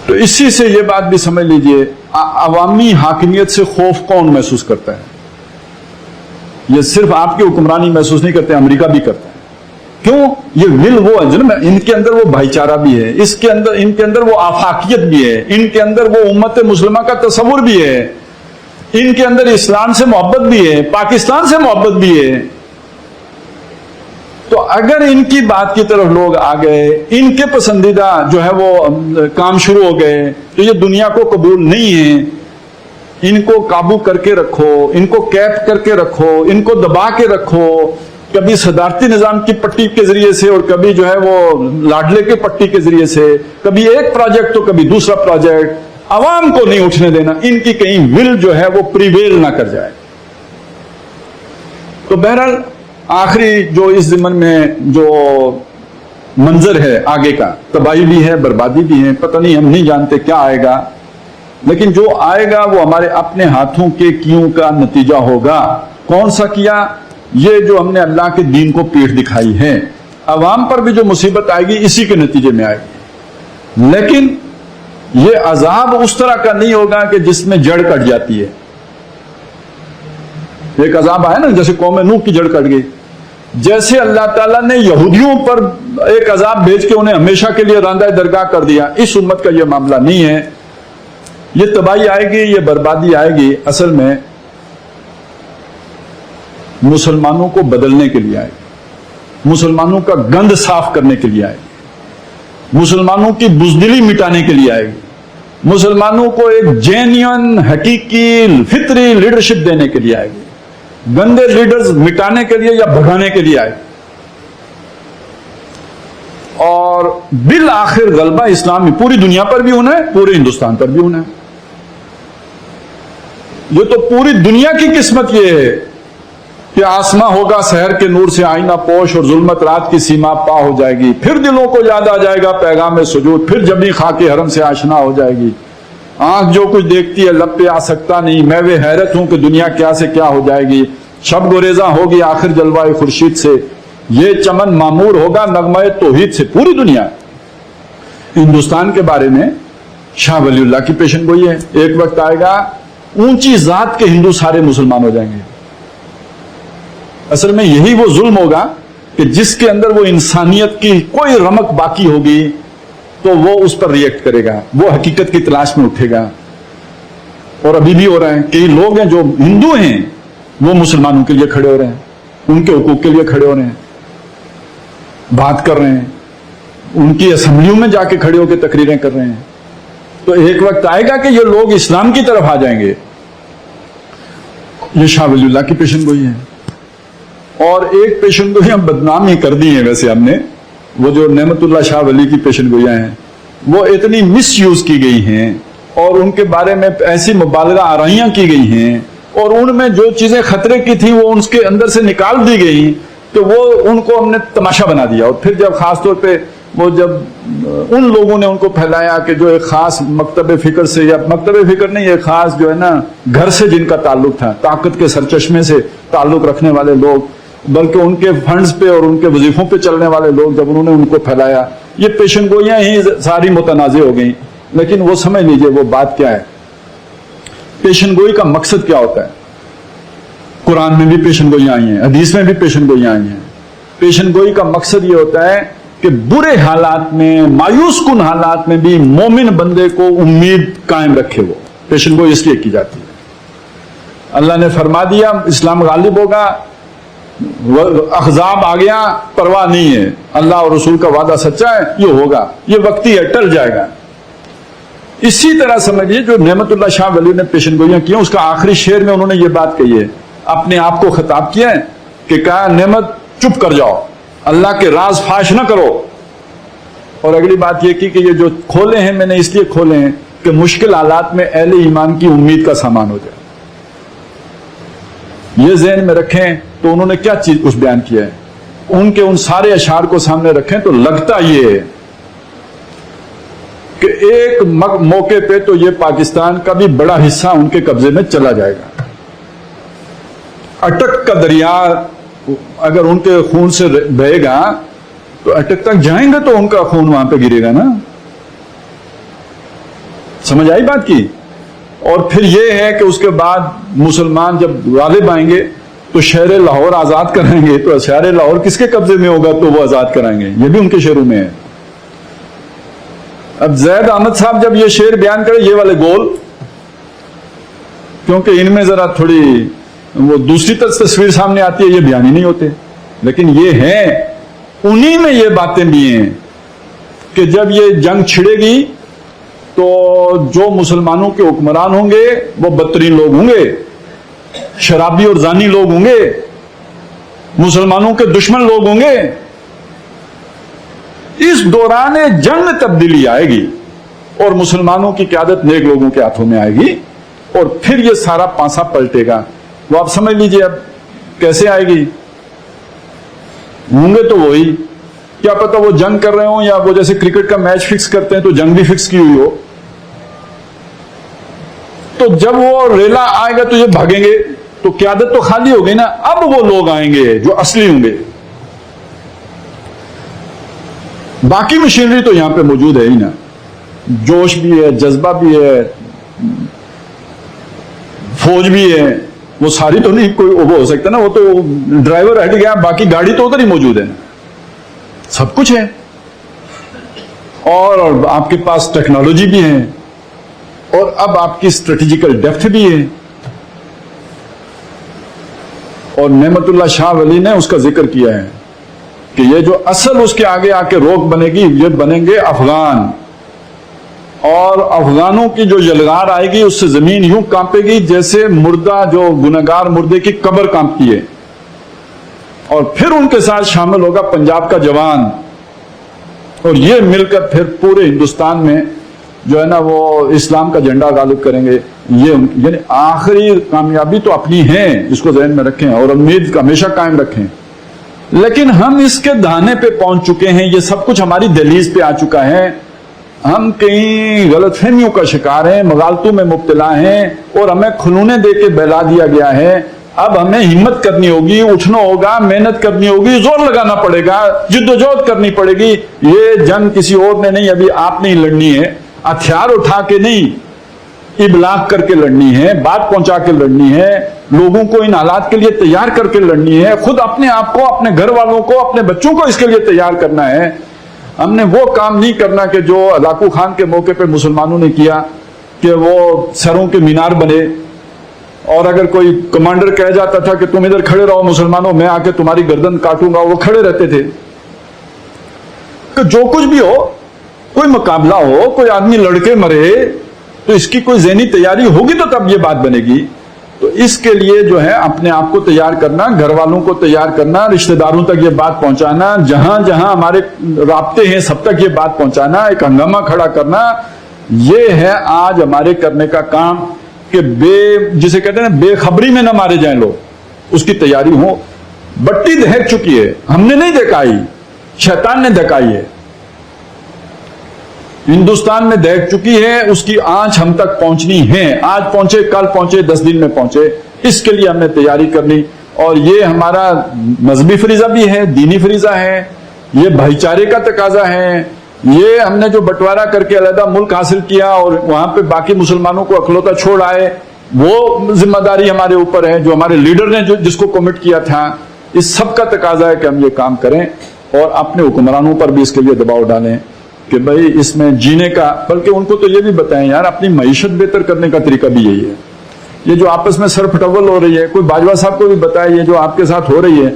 تو اسی سے یہ بات بھی سمجھ لیجئے، عوامی حاکمیت سے خوف کون محسوس کرتا ہے؟ یہ صرف آپ کی حکمرانی محسوس نہیں کرتے، امریکہ بھی کرتا ہے. کیوں؟ یہ ول وہ ہے جو ان کے اندر وہ بھائی چارہ بھی ہے، ان کے اندر وہ آفاقیت بھی ہے، ان کے اندر وہ امت مسلمہ کا تصور بھی ہے، ان کے اندر اسلام سے محبت بھی ہے، پاکستان سے محبت بھی ہے. تو اگر ان کی بات کی طرف لوگ آ گئے، ان کے پسندیدہ جو ہے وہ کام شروع ہو گئے، تو یہ دنیا کو قبول نہیں ہے. ان کو قابو کر کے رکھو، ان کو کیپ کر کے رکھو، ان کو دبا کے رکھو، کبھی صدارتی نظام کی پٹی کے ذریعے سے اور کبھی جو ہے وہ لاڈلے کے پٹی کے ذریعے سے، کبھی ایک پروجیکٹ تو کبھی دوسرا پروجیکٹ. عوام کو نہیں اٹھنے دینا، ان کی کہیں ول جو ہے وہ پریویل نہ کر جائے. تو بہرحال آخری جو اس ضمن میں جو منظر ہے آگے کا، تباہی بھی ہے، بربادی بھی ہے، پتہ نہیں، ہم نہیں جانتے کیا آئے گا، لیکن جو آئے گا وہ ہمارے اپنے ہاتھوں کے کیوں کا نتیجہ ہوگا. کون سا کیا؟ یہ جو ہم نے اللہ کے دین کو پیٹھ دکھائی ہے. عوام پر بھی جو مصیبت آئے گی اسی کے نتیجے میں آئے گی، لیکن یہ عذاب اس طرح کا نہیں ہوگا کہ جس میں جڑ کٹ جاتی ہے. ایک عذاب آیا نا، جیسے قوم نوح کی جڑ کٹ گئی. جیسے اللہ تعالیٰ نے یہودیوں پر ایک عذاب بھیج کے انہیں ہمیشہ کے لیے راندہ درگاہ کر دیا، اس امت کا یہ معاملہ نہیں ہے. یہ تباہی آئے گی، یہ بربادی آئے گی، اصل میں مسلمانوں کو بدلنے کے لیے آئے گی، مسلمانوں کا گند صاف کرنے کے لیے آئے گی، مسلمانوں کی بزدلی مٹانے کے لیے آئے گی، مسلمانوں کو ایک جینین حقیقی فطری لیڈرشپ دینے کے لیے آئے گی، گندے لیڈرز مٹانے کے لیے یا بھگانے کے لیے آئے گی. اور بالآخر غلبہ اسلام میں پوری دنیا پر بھی ہونا ہے، پورے ہندوستان پر بھی ہونا ہے. یہ تو پوری دنیا کی قسمت یہ ہے کہ آسماں ہوگا سحر کے نور سے آئینہ پوش، اور ظلمت رات کی سیما پا ہو جائے گی. پھر دلوں کو یاد آ جائے گا پیغام سجود، پھر جبیں خاک حرم سے آشنا ہو جائے گی. آنکھ جو کچھ دیکھتی ہے لب پہ آ سکتا نہیں، میں وہ حیرت ہوں کہ دنیا کیا سے کیا ہو جائے گی. شب گریزاں ہوگی آخر جلوہ خورشید سے، یہ چمن معمور ہوگا نغمہ توحید سے. پوری دنیا. ہندوستان کے بارے میں شاہ ولی اللہ کی پیشن گوئی ہے، ایک وقت آئے گا اونچی ذات کے ہندو سارے مسلمان ہو جائیں گے. اصل میں یہی وہ ظلم ہوگا کہ جس کے اندر وہ انسانیت کی کوئی رمق باقی ہوگی تو وہ اس پر ریئیکٹ کرے گا، وہ حقیقت کی تلاش میں اٹھے گا. اور ابھی بھی ہو رہا ہے، کئی لوگ ہیں جو ہندو ہیں وہ مسلمانوں کے لیے کھڑے ہو رہے ہیں، ان کے حقوق کے لیے کھڑے ہو رہے ہیں، بات کر رہے ہیں، ان کی اسمبلیوں میں جا کے کھڑے ہو کے تقریریں کر رہے ہیں. تو ایک وقت آئے گا کہ یہ لوگ اسلام کی طرف آ جائیں گے. یہ شاہ ولی اللہ کی پیشن گوئی ہے. اور ایک پیشن گوئی ہم بدنام ہی کر دی ہیں ویسے ہم نے، وہ جو نعمت اللہ شاہ ولی کی پیشن گوئیاں ہیں وہ اتنی مس یوز کی گئی ہیں، اور ان کے بارے میں ایسی مبالغہ آرائیاں کی گئی ہیں، اور ان میں جو چیزیں خطرے کی تھیں وہ ان کے اندر سے نکال دی گئی، تو وہ ان کو ہم نے تماشا بنا دیا. اور پھر جب خاص طور پہ وہ جب ان لوگوں نے ان کو پھیلایا کہ جو ایک خاص مکتب فکر سے، یا مکتب فکر نہیں، ایک خاص جو ہے نا گھر سے جن کا تعلق تھا، طاقت کے سرچشمے سے تعلق رکھنے والے لوگ، بلکہ ان کے فنڈز پہ اور ان کے وظیفوں پہ چلنے والے لوگ، جب انہوں نے ان کو پھیلایا، یہ پیشن گوئیاں ہی ساری متنازع ہو گئیں. لیکن وہ سمجھ لیجئے وہ بات کیا ہے، پیشن گوئی کا مقصد کیا ہوتا ہے. قرآن میں بھی پیشن گوئیاں آئی ہیں، حدیث میں بھی پیشن گوئیاں آئی ہیں. پیشن گوئی کا مقصد یہ ہوتا ہے کہ برے حالات میں، مایوس کن حالات میں بھی مومن بندے کو امید قائم رکھے. وہ پیشن گوئی اس لیے کی جاتی ہے. اللہ نے فرما دیا اسلام غالب ہوگا، احزاب آ گیا، پرواہ نہیں ہے، اللہ اور رسول کا وعدہ سچا ہے، یہ ہوگا، یہ وقتی ہے، ٹل جائے گا. اسی طرح سمجھیے جو نعمت اللہ شاہ ولی نے پیشن گوئیاں کی ہیں، اس کا آخری شعر میں انہوں نے یہ بات کہی ہے، اپنے آپ کو خطاب کیا ہے کہ کہا نعمت چپ کر جاؤ، اللہ کے راز فاش نہ کرو. اور اگلی بات یہ کی کہ یہ جو کھولے ہیں میں نے اس لیے کھولے ہیں کہ مشکل حالات میں اہل ایمان کی امید کا سامان ہو جائے. یہ ذہن میں رکھیں تو انہوں نے کیا چیز کچھ بیان کیا ہے. ان کے ان سارے اشعار کو سامنے رکھیں تو لگتا یہ ہے کہ ایک موقع پہ تو یہ پاکستان کا بھی بڑا حصہ ان کے قبضے میں چلا جائے گا. اٹک کا دریا اگر ان کے خون سے بہے گا تو اٹک تک جائیں گے تو ان کا خون وہاں پہ گرے گا نا. سمجھ آئی بات کی؟ اور پھر یہ ہے کہ اس کے بعد مسلمان جب غالب آئیں گے تو شہر لاہور آزاد کرائیں گے. تو شہر لاہور کس کے قبضے میں ہوگا تو وہ آزاد کرائیں گے. یہ بھی ان کے شعروں میں ہے. اب زید احمد صاحب جب یہ شعر بیان کرے یہ والے گول، کیونکہ ان میں ذرا تھوڑی وہ دوسری تصویر سامنے آتی ہے، یہ بیان ہی نہیں ہوتے. لیکن یہ ہے انہی میں یہ باتیں بھی ہیں کہ جب یہ جنگ چھڑے گی تو جو مسلمانوں کے حکمران ہوں گے وہ بدترین لوگ ہوں گے، شرابی اور زانی لوگ ہوں گے، مسلمانوں کے دشمن لوگ ہوں گے. اس دوران جنگ تبدیلی آئے گی اور مسلمانوں کی قیادت نیک لوگوں کے ہاتھوں میں آئے گی اور پھر یہ سارا پانسا پلٹے گا. وہ آپ سمجھ لیجئے اب کیسے آئے گی. ہوں گے تو وہی، کیا پتا وہ جنگ کر رہے ہوں یا وہ جیسے کرکٹ کا میچ فکس کرتے ہیں تو جنگ بھی فکس کی ہوئی ہو. تو جب وہ ریلا آئے گا تو یہ بھاگیں گے تو قیادت تو خالی ہو گئی نا. اب وہ لوگ آئیں گے جو اصلی ہوں گے. باقی مشینری تو یہاں پہ موجود ہے ہی نا. جوش بھی ہے، جذبہ بھی ہے، فوج بھی ہے. وہ ساری تو نہیں کوئی وہ ہو سکتا نا. وہ تو ڈرائیور ہٹ گیا، باقی گاڑی تو ادھر ہی موجود ہے. سب کچھ ہے اور آپ کے پاس ٹیکنالوجی بھی ہے اور اب آپ کی اسٹریٹجیکل ڈیپتھ بھی ہے. اور نعمت اللہ شاہ ولی نے اس کا ذکر کیا ہے کہ یہ جو اصل اس کے آگے آ کے روک بنے گی یہ بنیں گے افغان. اور افغانوں کی جو یلغار آئے گی اس سے زمین یوں کانپے گی جیسے مردہ جو گنہگار مردے کی قبر کانپتی ہے. اور پھر ان کے ساتھ شامل ہوگا پنجاب کا جوان اور یہ مل کر پھر پورے ہندوستان میں جو ہے نا وہ اسلام کا جھنڈا غالب کریں گے. یہ یعنی آخری کامیابی تو اپنی ہے، اس کو ذہن میں رکھیں اور امید ہمیشہ قائم رکھیں. لیکن ہم اس کے دہانے پہ پہنچ چکے ہیں، یہ سب کچھ ہماری دہلیز پہ آ چکا ہے. ہم کئی غلط فہمیوں کا شکار ہیں، مغالطوں میں مبتلا ہیں اور ہمیں کھلونے دے کے بہلا دیا گیا ہے. اب ہمیں ہمت کرنی ہوگی، اٹھنا ہوگا، محنت کرنی ہوگی، زور لگانا پڑے گا، جدوجہد کرنی پڑے گی. یہ جنگ کسی اور نے نہیں، ابھی آپ نے ہی لڑنی ہے. ہتھیار اٹھا کے نہیں، ابلاغ کر کے لڑنی ہے، بات پہنچا کے لڑنی ہے، لوگوں کو ان حالات کے لیے تیار کر کے لڑنی ہے، خود اپنے آپ کو، اپنے گھر والوں کو، اپنے بچوں کو اس کے لیے تیار کرنا ہے. ہم نے وہ کام نہیں کرنا کہ جو ہلاکو خان کے موقع پہ مسلمانوں نے کیا کہ وہ سروں کے مینار بنے اور اگر کوئی کمانڈر کہہ جاتا تھا کہ تم ادھر کھڑے رہو مسلمانوں، میں آ کے تمہاری گردن کاٹوں گا، وہ کھڑے رہتے تھے. کہ جو کچھ بھی ہو، کوئی مقابلہ ہو، کوئی آدمی لڑکے مرے تو اس کی کوئی ذہنی تیاری ہوگی تو تب یہ بات بنے گی. تو اس کے لیے جو ہے اپنے آپ کو تیار کرنا، گھر والوں کو تیار کرنا، رشتہ داروں تک یہ بات پہنچانا، جہاں جہاں ہمارے رابطے ہیں سب تک یہ بات پہنچانا، ایک ہنگامہ کھڑا کرنا. یہ ہے آج ہمارے کرنے کا کام کہ جسے کہتے ہیں نا بے خبری میں نہ مارے جائیں لوگ. اس کی تیاری ہو. بٹی دہک چکی ہے، ہم نے نہیں دہکائی، شیطان نے دہکائی ہے. ہندوستان میں دہک چکی ہے، اس کی آنچ ہم تک پہنچنی ہے. آج پہنچے، کل پہنچے، 10 دن میں پہنچے. اس کے لیے ہم نے تیاری کرنی اور یہ ہمارا مذہبی فریضہ بھی ہے، دینی فریضہ ہے، یہ بھائی چارے کا تقاضا ہے. یہ ہم نے جو بٹوارا کر کے علیحدہ ملک حاصل کیا اور وہاں پہ باقی مسلمانوں کو اکلوتا چھوڑ آئے، وہ ذمہ داری ہمارے اوپر ہے. جو ہمارے لیڈر نے جس کو کمٹ کیا تھا، اس سب کا تقاضا ہے کہ ہم یہ کام کریں اور اپنے حکمرانوں پر بھی اس کے لیے دباؤ ڈالیں کہ بھائی اس میں جینے کا، بلکہ ان کو تو یہ بھی بتائیں یار اپنی معیشت بہتر کرنے کا طریقہ بھی یہی ہے. یہ جو آپس میں سر پھٹول ہو رہی ہے، کوئی باجوہ صاحب کو بھی بتائے یہ جو آپ کے ساتھ ہو رہی ہے،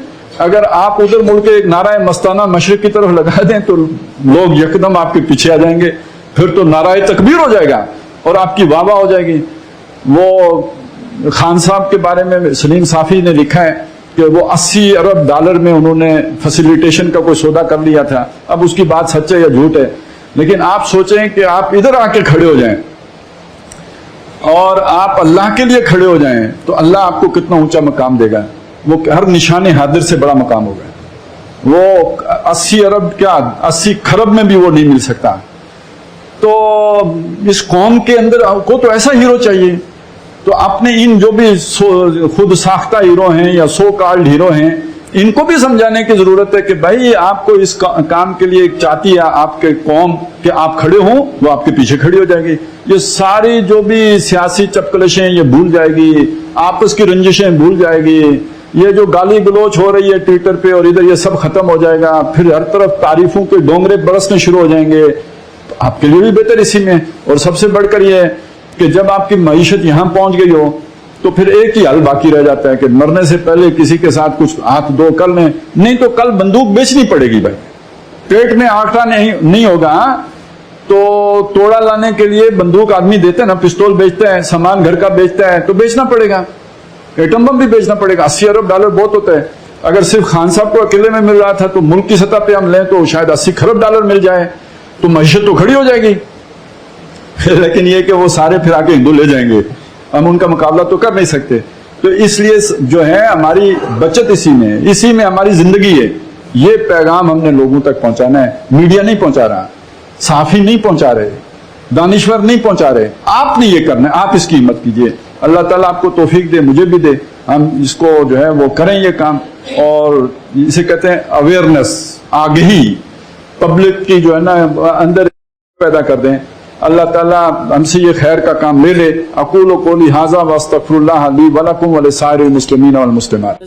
اگر آپ ادھر ملک ایک نعرہ مستانہ مشرق کی طرف لگا دیں تو لوگ یکدم آپ کے پیچھے آ جائیں گے. پھر تو نعرہ تکبیر ہو جائے گا اور آپ کی واہ واہ ہو جائے گی. وہ خان صاحب کے بارے میں سلیم صافی نے لکھا ہے کہ وہ 80 ارب ڈالر میں انہوں نے فیسیلیٹیشن کا کوئی سودا کر لیا تھا. اب اس کی بات سچ ہے یا جھوٹ ہے، لیکن آپ سوچیں کہ آپ ادھر آ کے کھڑے ہو جائیں اور آپ اللہ کے لیے کھڑے ہو جائیں تو اللہ آپ کو کتنا اونچا مقام دے گا. وہ ہر نشان حاضر سے بڑا مقام ہوگا. وہ 80 ارب کیا 80 کھرب میں بھی وہ نہیں مل سکتا. تو اس قوم کے اندر کو تو ایسا ہیرو چاہیے. تو اپنے ان جو بھی خود ساختہ ہیرو ہیں یا سو کالڈ ہیرو ہیں, ان کو بھی سمجھانے کی ضرورت ہے کہ بھائی آپ کو اس کام کے لیے چاہتی ہے آپ کے قوم کہ آپ کھڑے ہوں, وہ آپ کے پیچھے کھڑی ہو جائے گی. یہ ساری جو بھی سیاسی چپکلشیں یہ بھول جائے گی, آپس کی رنجشیں بھول جائے گی, یہ جو گالی گلوچ ہو رہی ہے ٹویٹر پہ اور ادھر یہ سب ختم ہو جائے گا. پھر ہر طرف تعریفوں کے ڈونگرے برسنے شروع ہو جائیں گے. تو آپ کے لیے بھی بہتر اسی میں. اور سب سے بڑھ کر یہ ہے کہ جب آپ کی معیشت یہاں پہنچ گئی ہو تو پھر ایک ہی حل باقی رہ جاتا ہے کہ مرنے سے پہلے کسی کے ساتھ کچھ ہاتھ دو کر لیں, نہیں تو کل بندوق بیچنی پڑے گی. بھائی پیٹ میں آٹا نہیں ہوگا تو توڑا لانے کے لیے بندوق آدمی دیتے ہیں نا, پستول بیچتا ہے, سامان گھر کا بیچتا ہے, تو بیچنا پڑے گا. ایٹم بم بھی بیچنا پڑے گا. 80 ارب ڈالر بہت ہوتا ہے. اگر صرف خان صاحب کو اکیلے میں مل رہا تھا تو ملک کی سطح پہ ہم لیں تو شاید 80 کھرب ڈالر مل جائے تو معیشت تو کھڑی ہو جائے گی. لیکن یہ کہ وہ سارے پھر آ کے ہندو لے جائیں گے, ہم ان کا مقابلہ تو کر نہیں سکتے. تو اس لیے جو ہے ہماری بچت اسی میں ہماری زندگی ہے. یہ پیغام ہم نے لوگوں تک پہنچانا ہے. میڈیا نہیں پہنچا رہا, صحافی نہیں پہنچا رہے, دانشور نہیں پہنچا رہے, آپ نے یہ کرنا ہے. آپ اس کی ہمت کیجئے. اللہ تعالیٰ آپ کو توفیق دے, مجھے بھی دے, ہم اس کو جو ہے وہ کریں یہ کام. اور اسے کہتے ہیں اویئرنیس, آگہی پبلک کی جو ہے نا اندر پیدا کر دیں. اللہ تعالیٰ ہم سے یہ خیر کا کام لے لے. اقول قولی ھذا واستغفر اللہ لی ولکم ولسائر المسلمین والمسلمات.